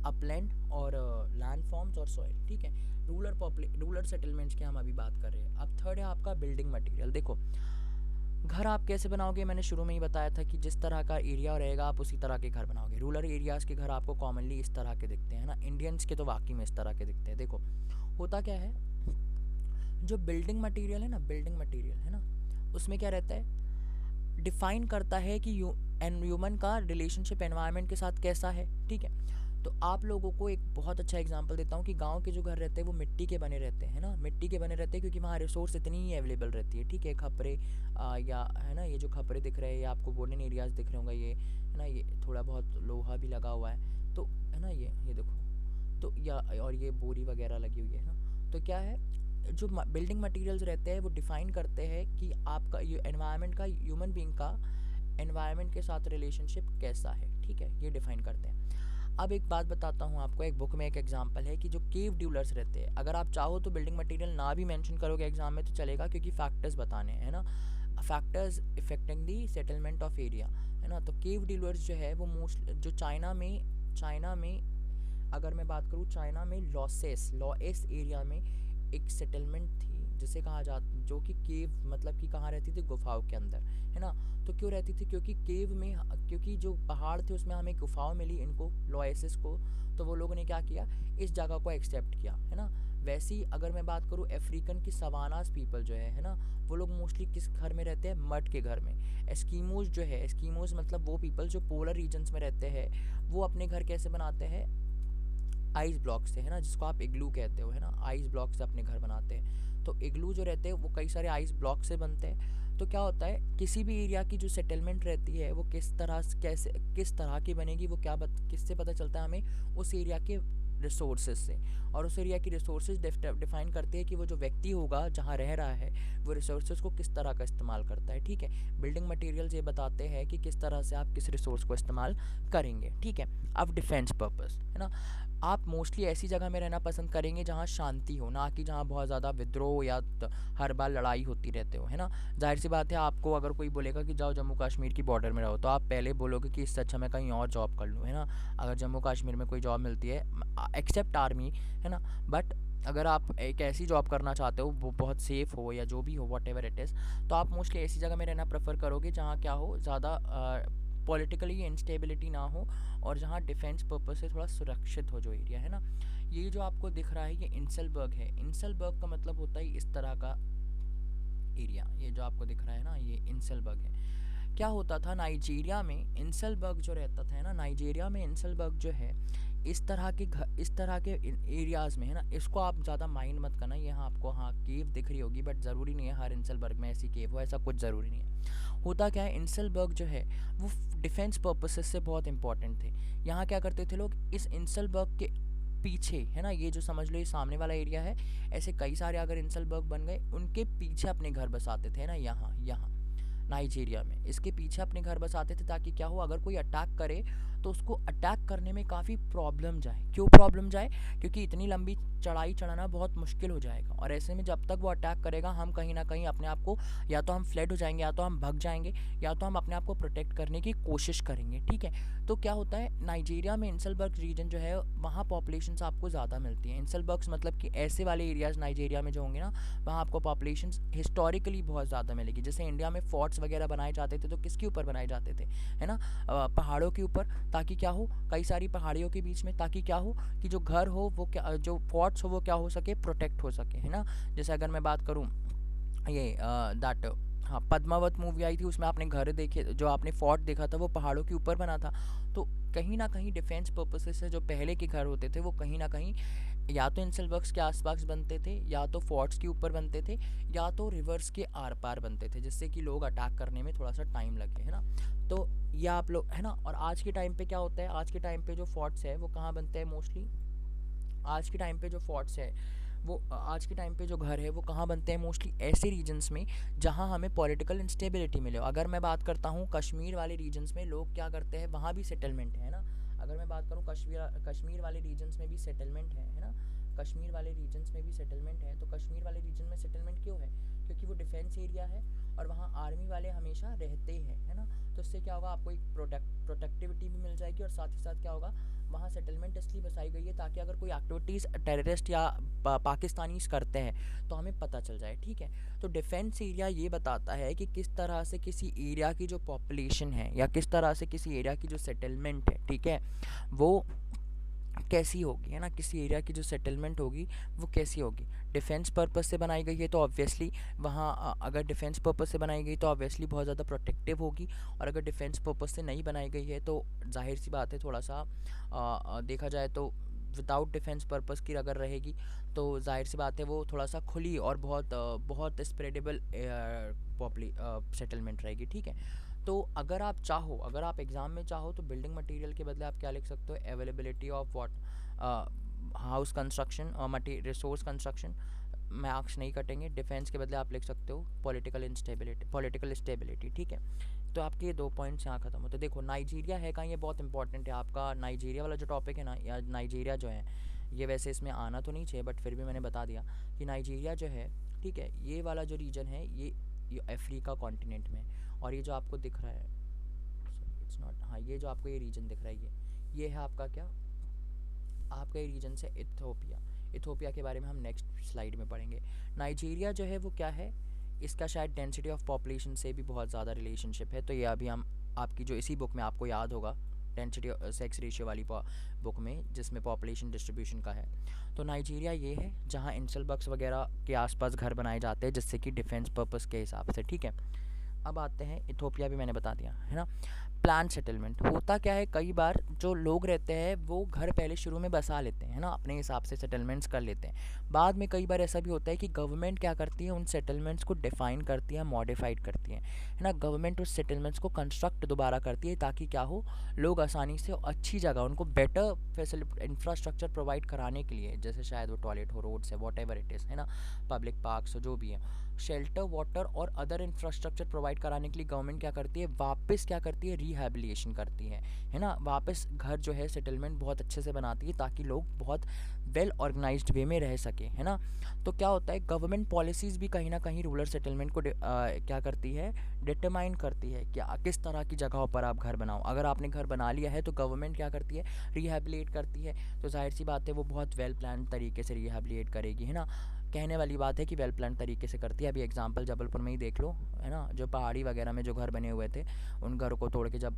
अपलैंड और लैंडफॉर्म्स और सॉइल, ठीक है. रूरल सेटलमेंट्स की हम अभी बात कर रहे हैं. अब थर्ड है आपका बिल्डिंग मटेरियल. देखो, घर आप कैसे बनाओगे, मैंने शुरू में ही बताया था कि जिस तरह का एरिया रहेगा आप उसी तरह के घर बनाओगे. रूरल एरियाज़ के घर आपको कॉमनली इस तरह के दिखते हैं ना, इंडियंस के तो वाकई में इस तरह के दिखते हैं. देखो होता क्या है, जो बिल्डिंग मटेरियल है ना, बिल्डिंग मटेरियल है ना, उसमें क्या रहता है, डिफाइन करता है कि ह्यूमन का रिलेशनशिप एनवायरनमेंट के साथ कैसा है, ठीक है. तो आप लोगों को एक बहुत अच्छा एग्जांपल देता हूँ कि गांव के जो घर रहते हैं वो मिट्टी के बने रहते हैं ना, मिट्टी के बने रहते हैं क्योंकि वहाँ रिसोर्स इतनी ही अवेलेबल रहती है, ठीक है। खपरे या है ना, ये जो खपरे दिख रहे हैं ये आपको वुडन एरियाज दिख रहे होंगे, ये है ना, ये थोड़ा बहुत लोहा भी लगा हुआ है, तो है ना, ये देखो, तो या और ये बोरी वगैरह लगी हुई है ना। तो क्या है, जो बिल्डिंग मटेरियल्स रहते हैं वो डिफाइन करते हैं कि आपका ये एनवायरनमेंट का, ह्यूमन बीइंग का एनवायरनमेंट के साथ रिलेशनशिप कैसा है, ठीक है, ये डिफाइन करते हैं। अब एक बात बताता हूँ आपको, एक बुक में एक एग्जांपल है कि जो केव ड्यूलर्स रहते हैं, अगर आप चाहो तो बिल्डिंग मटेरियल ना भी मेंशन करोगे एग्जाम में तो चलेगा, क्योंकि फैक्टर्स बताने हैं ना, factors affecting the settlement of area, है ना। तो केव डीलर्स जो है वो मोस्ट जो चाइना में अगर मैं बात करूँ, चाइना में लॉएस एरिया में एक सेटलमेंट थी जिसे कहा जा, जो कि केव मतलब कि कहाँ रहती थी, गुफाओं के अंदर, है ना। तो क्यों रहती थी, क्योंकि केव में, क्योंकि जो पहाड़ थे उसमें हमें गुफाओं मिली इनको लॉएसिस को, तो वो लोगों ने क्या किया, इस जगह को एक्सेप्ट किया, है ना। वैसे ही अगर मैं बात करूँ अफ्रीकन की सवानास पीपल जो है ना, वो लोग मोस्टली किस घर में रहते हैं, मड के घर में। एस्कीमोज जो है, एस्कीमोज मतलब वो पीपल जो पोलर रीजन्स में रहते हैं, वो अपने घर कैसे बनाते हैं, आइस ब्लॉक से, है ना, जिसको आप इग्लू कहते हो, है ना, आइस ब्लॉक से अपने घर बनाते हैं। तो इग्लू जो रहते हैं वो कई सारे आइस ब्लॉक से बनते हैं। तो क्या होता है, किसी भी एरिया की जो सेटलमेंट रहती है वो किस तरह कैसे किस तरह की बनेगी, वो किससे पता चलता है हमें, उस एरिया के रिसोर्सेज से। और उस एरिया की रिसोर्सेज डिफाइन करते हैं कि वो जो व्यक्ति होगा जहाँ रह रहा है वो रिसोर्सेज को किस तरह का इस्तेमाल करता है, ठीक है। बिल्डिंग मटेरियल्स ये बताते हैं कि किस तरह से आप किस रिसोर्स को इस्तेमाल करेंगे, ठीक है। अब डिफेंस पर्पस, है ना, आप मोस्टली ऐसी जगह में रहना पसंद करेंगे जहाँ शांति हो, ना कि जहाँ बहुत ज़्यादा विद्रोह या हर बार लड़ाई होती रहते हो, है ना। जाहिर सी बात है, आपको अगर कोई बोलेगा कि जाओ जम्मू कश्मीर की बॉर्डर में रहो, तो आप पहले बोलोगे कि इससे अच्छा मैं कहीं और जॉब कर लूँ, है ना, अगर जम्मू कश्मीर में कोई जॉब मिलती है, एक्सेप्ट आर्मी, है ना। बट अगर आप एक ऐसी जॉब करना चाहते हो वो बहुत सेफ़ हो या जो भी हो, वॉट एवर इट इज़, तो आप मोस्टली ऐसी जगह में रहना प्रेफर करोगे जहाँ क्या हो, ज़्यादा पॉलिटिकली इंस्टेबिलिटी ना हो, और जहाँ डिफेंस पर्पस से थोड़ा सुरक्षित हो जो एरिया, है ना। ये जो आपको दिख रहा है ये इंसलबर्ग है, इंसलबर्ग का मतलब होता है इस तरह का एरिया, ये जो आपको दिख रहा है ना, ये इंसलबर्ग है। क्या होता था नाइजीरिया में, इंसलबर्ग जो रहता था, है ना, नाइजीरिया में इंसलबर्ग जो है, इस तरह के एरियाज़ में, है ना, इसको आप ज़्यादा माइंड मत करना। ये हाँ आपको हाँ केव दिख रही होगी, बट ज़रूरी नहीं है हर इंसलबर्ग में ऐसी केव हो, ऐसा कुछ ज़रूरी नहीं है। होता क्या है, इंसलबर्ग जो है वो डिफेंस पर्पसेस से बहुत इंपॉर्टेंट थे। यहाँ क्या करते थे लोग, इस इंसलबर्ग के पीछे, है ना, ये जो समझ लो ये सामने वाला एरिया है, ऐसे कई सारे अगर इंसलबर्ग बन गए, उनके पीछे अपने घर बसाते थे, है ना, यहाँ नाइजीरिया में इसके पीछे अपने घर बसाते थे, ताकि क्या हो, अगर कोई अटैक करे तो उसको अटैक करने में काफ़ी प्रॉब्लम जाए। क्यों प्रॉब्लम जाए, क्योंकि इतनी लंबी चढ़ाई चढ़ाना बहुत मुश्किल हो जाएगा, और ऐसे में जब तक वो अटैक करेगा हम कहीं ना कहीं अपने आप को, या तो हम फ्लड हो जाएंगे, या तो हम भग जाएंगे, या तो हम अपने आप को प्रोटेक्ट करने की कोशिश करेंगे, ठीक है। तो क्या होता है, नाइजीरिया में इंसलबर्ग रीजन जो है वहाँ पॉपुलेशन आपको ज़्यादा मिलती है। इंसलबर्ग्स मतलब कि ऐसे वाले एरियाज़ नाइजीरिया में जो होंगे ना, वहाँ आपको पॉपुलेशन हिस्टोरिकली बहुत ज़्यादा मिलेगी। जैसे इंडिया में फोर्ट्स वगैरह बनाए जाते थे तो किसके ऊपर बनाए जाते थे, है ना, पहाड़ों के ऊपर, ताकि क्या हो, कई सारी पहाड़ियों के बीच में, ताकि क्या हो कि जो घर हो वो क्या, जो फोर्ट्स हो वो क्या हो सके, प्रोटेक्ट हो सके, है ना। जैसे अगर मैं बात करूँ ये दैट, हाँ, पद्मावत मूवी आई थी, उसमें आपने घर देखे, जो आपने फोर्ट देखा था वो पहाड़ों के ऊपर बना था। तो कहीं ना कहीं डिफेंस पर्पसेस से जो पहले के घर होते थे वो कहीं ना कहीं या तो इंसलबर्ग्स के आसपास बनते थे, या तो फोर्ट्स के ऊपर बनते थे, या तो रिवर्स के आर पार बनते थे, जिससे कि लोग अटैक करने में थोड़ा सा टाइम लगे, है ना। तो ये आप लोग, है ना, और आज के टाइम पे क्या होता है, आज के टाइम पे जो फोर्ट्स है वो कहाँ बनते हैं मोस्टली, आज के टाइम पे जो फोर्ट्स है वो, आज के टाइम पे जो घर है वो कहाँ बनते हैं मोस्टली, ऐसे रीजन्स में जहाँ हमें पॉलिटिकल इंस्टेबिलिटी मिले। अगर मैं बात करता हूँ कश्मीर वाले रीजन्स में, लोग क्या करते हैं, वहाँ भी सेटलमेंट है ना। अगर मैं बात करूँ कश्मीर वाले रीजन्स में भी सेटलमेंट है ना, कश्मीर वाले रीजन्स में भी सेटलमेंट है। तो कश्मीर वाले रीजन में सेटलमेंट क्यों है, क्योंकि वो डिफेंस एरिया है और वहाँ आर्मी वाले हमेशा रहते हैं, है ना। तो इससे क्या होगा, आपको एक प्रोटेक्टिविटी भी मिल जाएगी, और साथ ही साथ क्या होगा, वहाँ सेटलमेंट इसलिए बसाई गई है ताकि अगर कोई एक्टिविटीज़ टेररिस्ट या पाकिस्तानीज करते हैं तो हमें पता चल जाए, ठीक है। तो डिफेंस एरिया ये बताता है कि किस तरह से किसी एरिया की जो पॉपुलेशन है, या किस तरह से किसी एरिया की जो सेटलमेंट है, ठीक है, वो कैसी होगी, है ना, किसी एरिया की जो सेटलमेंट होगी वो कैसी होगी। डिफेंस पर्पस से बनाई गई है तो ऑब्वियसली वहाँ अगर डिफेंस पर्पस से बनाई गई तो ऑब्वियसली बहुत ज़्यादा प्रोटेक्टिव होगी, और अगर डिफेंस पर्पस से नहीं बनाई गई है तो जाहिर सी बात है थोड़ा सा देखा जाए तो विदाउट डिफेंस पर्पस की अगर रहेगी तो जाहिर सी बात है वो थोड़ा सा खुली और बहुत स्प्रेडेबल पॉपुले सेटलमेंट रहेगी, ठीक है। तो अगर आप चाहो, अगर आप एग्ज़ाम में चाहो तो बिल्डिंग मटेरियल के बदले आप क्या लिख सकते हो, availability of what, house construction और रिसोर्स कंस्ट्रक्शन, मार्क्स नहीं कटेंगे। डिफेंस के बदले आप लिख सकते हो पॉलिटिकल स्टेबिलिटी, ठीक है। तो आपके ये 2 पॉइंट्स यहाँ खत्म होते हैं। देखो नाइजीरिया है कहाँ, ये बहुत इंपॉर्टेंट है आपका नाइजीरिया वाला जो टॉपिक है ना, या नाइजीरिया जो है, ये वैसे इसमें आना तो नहीं चाहिए बट फिर भी मैंने बता दिया कि नाइजीरिया जो है, ठीक है, ये वाला जो रीजन है ये अफ्रीका कॉन्टिनेंट में, और ये जो आपको दिख रहा है, सॉरी इट्स नॉट, हाँ ये जो आपको ये रीजन दिख रहा है ये है आपका क्या, आपका ये रीजन से इथोपिया। इथोपिया के बारे में हम नेक्स्ट स्लाइड में पढ़ेंगे। नाइजीरिया जो है वो क्या है, इसका शायद डेंसिटी ऑफ पॉपुलेशन से भी बहुत ज़्यादा रिलेशनशिप है, तो ये अभी हम आपकी जो इसी बुक में आपको याद होगा डेंसिटी सेक्स रेशियो वाली बुक में जिसमें पॉपुलेशन डिस्ट्रीब्यूशन का है। तो नाइजीरिया ये है जहाँ इंसल बक्स वगैरह के आसपास घर बनाए जाते हैं जिससे कि डिफेंस पर्पस के हिसाब से, ठीक है। अब आते हैं इथोपिया भी मैंने बता दिया है ना। प्लान सेटलमेंट होता क्या है, कई बार जो लोग रहते हैं वो घर पहले शुरू में बसा लेते हैं ना, अपने हिसाब से सेटलमेंट्स कर लेते हैं। बाद में कई बार ऐसा भी होता है कि गवर्नमेंट क्या करती है, उन सेटलमेंट्स को डिफ़ाइन करती है, मॉडिफाइड करती है ना। गवर्नमेंट उस सेटलमेंट्स को कंस्ट्रक्ट दोबारा करती है ताकि क्या हो, लोग आसानी से अच्छी जगह उनको बेटर फैसिलिटी इंफ्रास्ट्रक्चर प्रोवाइड कराने के लिए, जैसे शायद वो टॉयलेट हो, रोड्स है, वॉट एवर इट इज़, है ना, पब्लिक पार्क्स हो, जो भी है, शेल्टर, वाटर और अदर इंफ्रास्ट्रक्चर प्रोवाइड कराने के लिए गवर्नमेंट क्या करती है, वापस क्या करती है, रिहैबिलिटेशन करती है ना। वापस घर जो है सेटलमेंट बहुत अच्छे से बनाती है ताकि लोग बहुत वेल ऑर्गेनाइज्ड वे में रह सके, है ना। तो क्या होता है, गवर्नमेंट पॉलिसीज़ भी कहीं ना कहीं रूरल सेटलमेंट को क्या करती है, डिटरमाइन करती है कि किस तरह की जगहों पर आप घर बनाओ। अगर आपने घर बना लिया है तो गवर्नमेंट क्या करती है, रिहैबिलिटेट करती है, तो जाहिर सी बात है वो बहुत वेल प्लान तरीके से रिहैबिलिटेट करेगी, है ना। कहने वाली बात है कि वेल प्लान तरीके से करती है। अभी एग्जांपल जबलपुर में ही देख लो, है ना, जो पहाड़ी वगैरह में जो घर बने हुए थे उन घरों को तोड़ के जब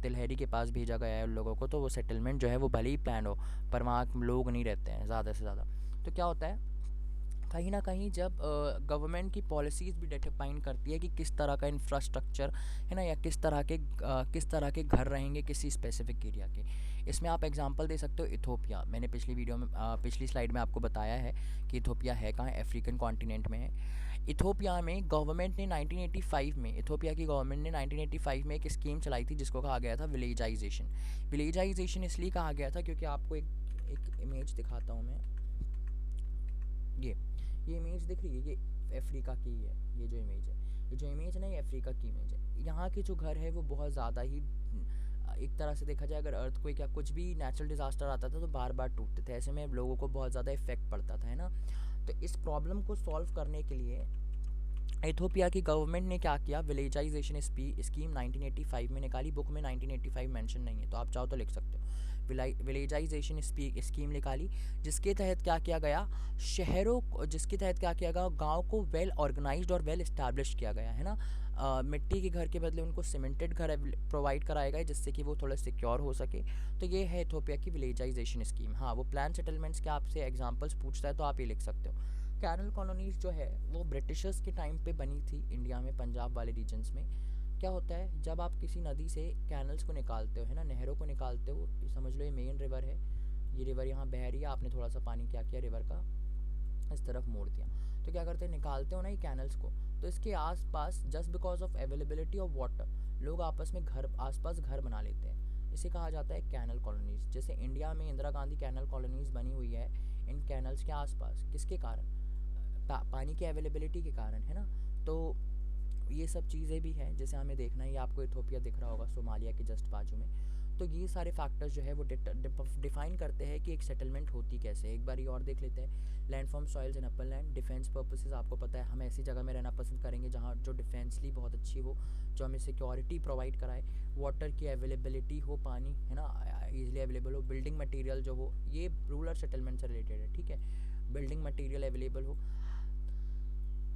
तिलहरी के पास भेजा गया है उन लोगों को, तो वो सेटलमेंट जो है वो भले ही प्लान हो पर वहाँ लोग नहीं रहते हैं ज़्यादा से ज़्यादा। तो क्या होता है, कहीं ना कहीं जब गवर्नमेंट की पॉलिसीज़ भी डिफाइन करती है कि किस तरह का इंफ्रास्ट्रक्चर, है ना, या किस तरह के घर रहेंगे किसी स्पेसिफिक एरिया के। इसमें आप एग्जांपल दे सकते हो इथोपिया, मैंने पिछली वीडियो में पिछली स्लाइड में आपको बताया है कि इथोपिया है कहाँ, अफ्रीकन कॉन्टिनेंट में है। इथोपिया में गवर्नमेंट ने 1985 में, इथोपिया की गवर्नमेंट ने 1985 में एक स्कीम चलाई थी जिसको कहा गया था विलेजाइजेशन। विलेजाइजेशन इसलिए कहा गया था क्योंकि आपको एक इमेज दिखाता हूँ मैं, ये इमेज दिख रही है, ये अफ्रीका की है, ये जो इमेज है, ये जो इमेज है ना, ये अफ्रीका की इमेज है। यहाँ के जो घर है वो बहुत ज़्यादा ही, एक तरह से देखा जाए अगर अर्थक्वेक या कुछ भी नेचुरल डिज़ास्टर आता था तो बार बार टूटते थे, ऐसे में लोगों को बहुत ज़्यादा इफेक्ट पड़ता था, है ना। तो इस प्रॉब्लम को सॉल्व करने के लिए इथोपिया की गवर्नमेंट ने क्या किया, विलेजाइजेशन स्कीम 1985 में निकाली। बुक में 1985 मेंशन नहीं है तो आप चाहो तो लिख सकते हो। विलेजाइजेशन स्कीम निकाली जिसके तहत क्या किया गया, जिसके तहत क्या किया गया, गाँव को वेल ऑर्गेनाइज्ड और वेल इस्टेब्लिश किया गया, है ना। मिट्टी के घर के बदले उनको सीमेंटेड घर प्रोवाइड कराया गया जिससे कि वो थोड़ा सिक्योर हो सके। तो ये है इथोपिया की विलेजाइजेशन स्कीम। हाँ, वो प्लान सेटलमेंट्स के आपसे एग्जांपल्स पूछता है तो आप ये लिख सकते हो। कैनल कॉलोनीज़ जो है वो ब्रिटिशर्स के टाइम पे बनी थी इंडिया में, पंजाब वाले रीजन्स में। क्या होता है, जब आप किसी नदी से कैनल्स को निकालते हो, है ना, नहरों को निकालते हो, ये समझ लो ये मेन रिवर है, ये रिवर यहाँ बह रही है, आपने थोड़ा सा पानी क्या किया रिवर का, इस तरफ मोड़ दिया। तो क्या करते हैं, निकालते हो ना ये कैनल्स को, तो इसके आसपास just because of availability of water लोग आपस में आसपास घर बना लेते हैं। इसे कहा जाता है कैनल कॉलोनीज़। जैसे इंडिया में इंदिरा गांधी कैनल कॉलोनीज़ बनी हुई है इन कैनल्स के आसपास, किसके कारण, पानी की अवेलेबिलिटी के कारण, है ना। तो ये सब चीज़ें भी हैं जैसे हमें देखना है। ये आपको इथोपिया दिख रहा होगा सोमालिया के जस्ट बाजू में। तो ये सारे फैक्टर्स जो है वो डिफाइन करते हैं कि एक सेटलमेंट होती कैसे। एक बार ये और देख लेते हैं, land form soils and upon land. Defence purposes आपको पता है, हम ऐसी जगह में रहना पसंद करेंगे जहाँ जो डिफेंसली बहुत अच्छी हो, जो हमें सिक्योरिटी प्रोवाइड कराए, वाटर की अवेलेबिलिटी हो, पानी, है ना, ईजिली अवेलेबल हो, बिल्डिंग मटेरियल जो हो, ये रूरल सेटलमेंट से रिलेटेड है, ठीक है, बिल्डिंग मटेरियल अवेलेबल हो।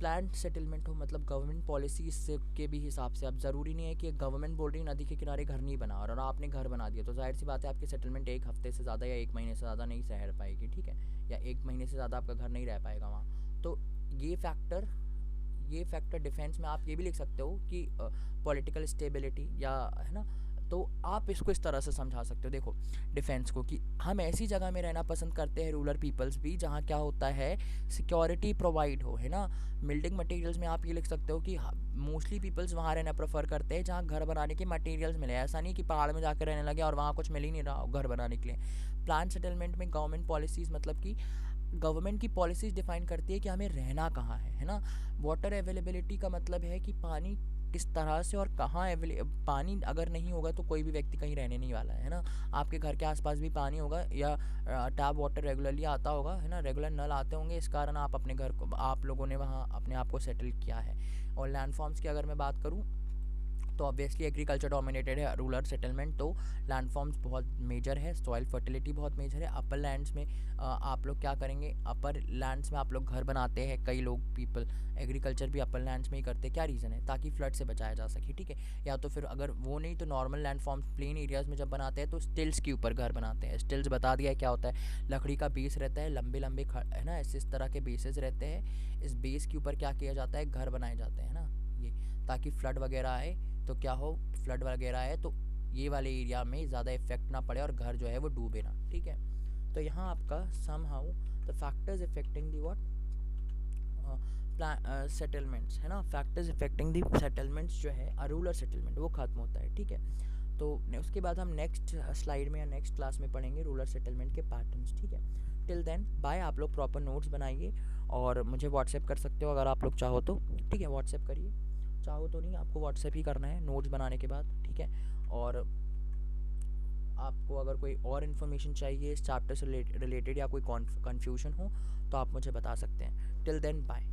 प्लान्ड सेटलमेंट हो मतलब गवर्नमेंट पॉलिसी से के भी हिसाब से, अब ज़रूरी नहीं है कि गवर्नमेंट बोल रही है नदी के किनारे घर नहीं बना और आपने घर बना दिया, तो जाहिर सी बात है आपकी सेटलमेंट एक हफ्ते से ज़्यादा या एक महीने से ज़्यादा नहीं रह पाएगी, ठीक है, या एक महीने से ज़्यादा आपका घर नहीं रह पाएगा वहाँ। तो ये फैक्टर डिफेंस में आप ये भी लिख सकते हो कि पॉलिटिकल स्टेबिलिटी या, है ना, तो आप इसको इस तरह से समझा सकते हो देखो डिफेंस को, कि हम ऐसी जगह में रहना पसंद करते हैं रूरल पीपल्स भी जहाँ क्या होता है सिक्योरिटी प्रोवाइड हो, है ना। बिल्डिंग मटेरियल्स में आप ये लिख सकते हो कि मोस्टली पीपल्स वहाँ रहना प्रेफर करते हैं जहाँ घर बनाने के मटेरियल्स मिले, ऐसा नहीं कि पहाड़ में जाकर रहने लगे और वहाँ कुछ मिल ही नहीं रहा घर बनाने के लिए। प्लान सेटलमेंट में गवर्नमेंट पॉलिसीज़ मतलब कि गवर्नमेंट की पॉलिसीज़ डिफाइन करती है कि हमें रहना कहाँ है ना। वाटर अवेलेबिलिटी का मतलब है कि पानी किस तरह से और कहाँ पानी अगर नहीं होगा तो कोई भी व्यक्ति कहीं रहने नहीं वाला है ना। आपके घर के आसपास भी पानी होगा या टैप वाटर रेगुलरली आता होगा, है ना, रेगुलर नल आते होंगे, इस कारण आप अपने घर को, आप लोगों ने वहाँ अपने आप को सेटल किया है। और लैंडफॉर्म्स की अगर मैं बात करूँ तो ऑब्वियसली एग्रीकल्चर डोमिनेटेड है रूरल सेटलमेंट, तो लैंडफॉर्म्स बहुत मेजर है, सॉइल फर्टिलिटी बहुत मेजर है। अपर लैंड्स में आप लोग क्या करेंगे, अपर लैंड्स में आप लोग घर बनाते हैं, कई लोग पीपल एग्रीकल्चर भी अपर लैंड्स में ही करते हैं। क्या रीज़न है, ताकि फ्लड से बचाया जा सके, ठीक है। या तो फिर अगर वो नहीं तो नॉर्मल लैंडफॉर्म्स प्लेन एरियाज़ में जब बनाते हैं तो स्टिल्स के ऊपर घर बनाते हैं। स्टिल्स बता दिया है क्या होता है, लकड़ी का बेस रहता है, लंबे लंबे, है ना, इस तरह के बेसेस रहते हैं। इस बेस के ऊपर क्या किया जाता है, घर बनाए जाते हैं ना, ये ताकि फ्लड वगैरह आए तो क्या हो, फ्लड वगैरह है तो ये वाले एरिया में ज़्यादा इफेक्ट ना पड़े और घर जो है वो डूबे ना, ठीक है। तो यहाँ आपका somehow the factors affecting the what settlements, है ना, फैक्टर्स इफेक्टिंग दी सेटलमेंट्स जो है रूरल सेटलमेंट वो ख़त्म होता है, ठीक है। तो उसके बाद हम नेक्स्ट स्लाइड में या नेक्स्ट क्लास में पढ़ेंगे रूरल सेटलमेंट के पैटर्न्स, ठीक है। टिल देन बाय, आप लोग प्रॉपर नोट्स बनाइए और मुझे व्हाट्सएप कर सकते हो अगर आप लोग चाहो तो, ठीक है, व्हाट्सएप करिए, चाहो तो नहीं, आपको व्हाट्सएप ही करना है नोट्स बनाने के बाद, ठीक है। और आपको अगर कोई और इन्फॉर्मेशन चाहिए इस चैप्टर से रिलेटेड या कोई कन्फ्यूजन हो तो आप मुझे बता सकते हैं। Till then bye.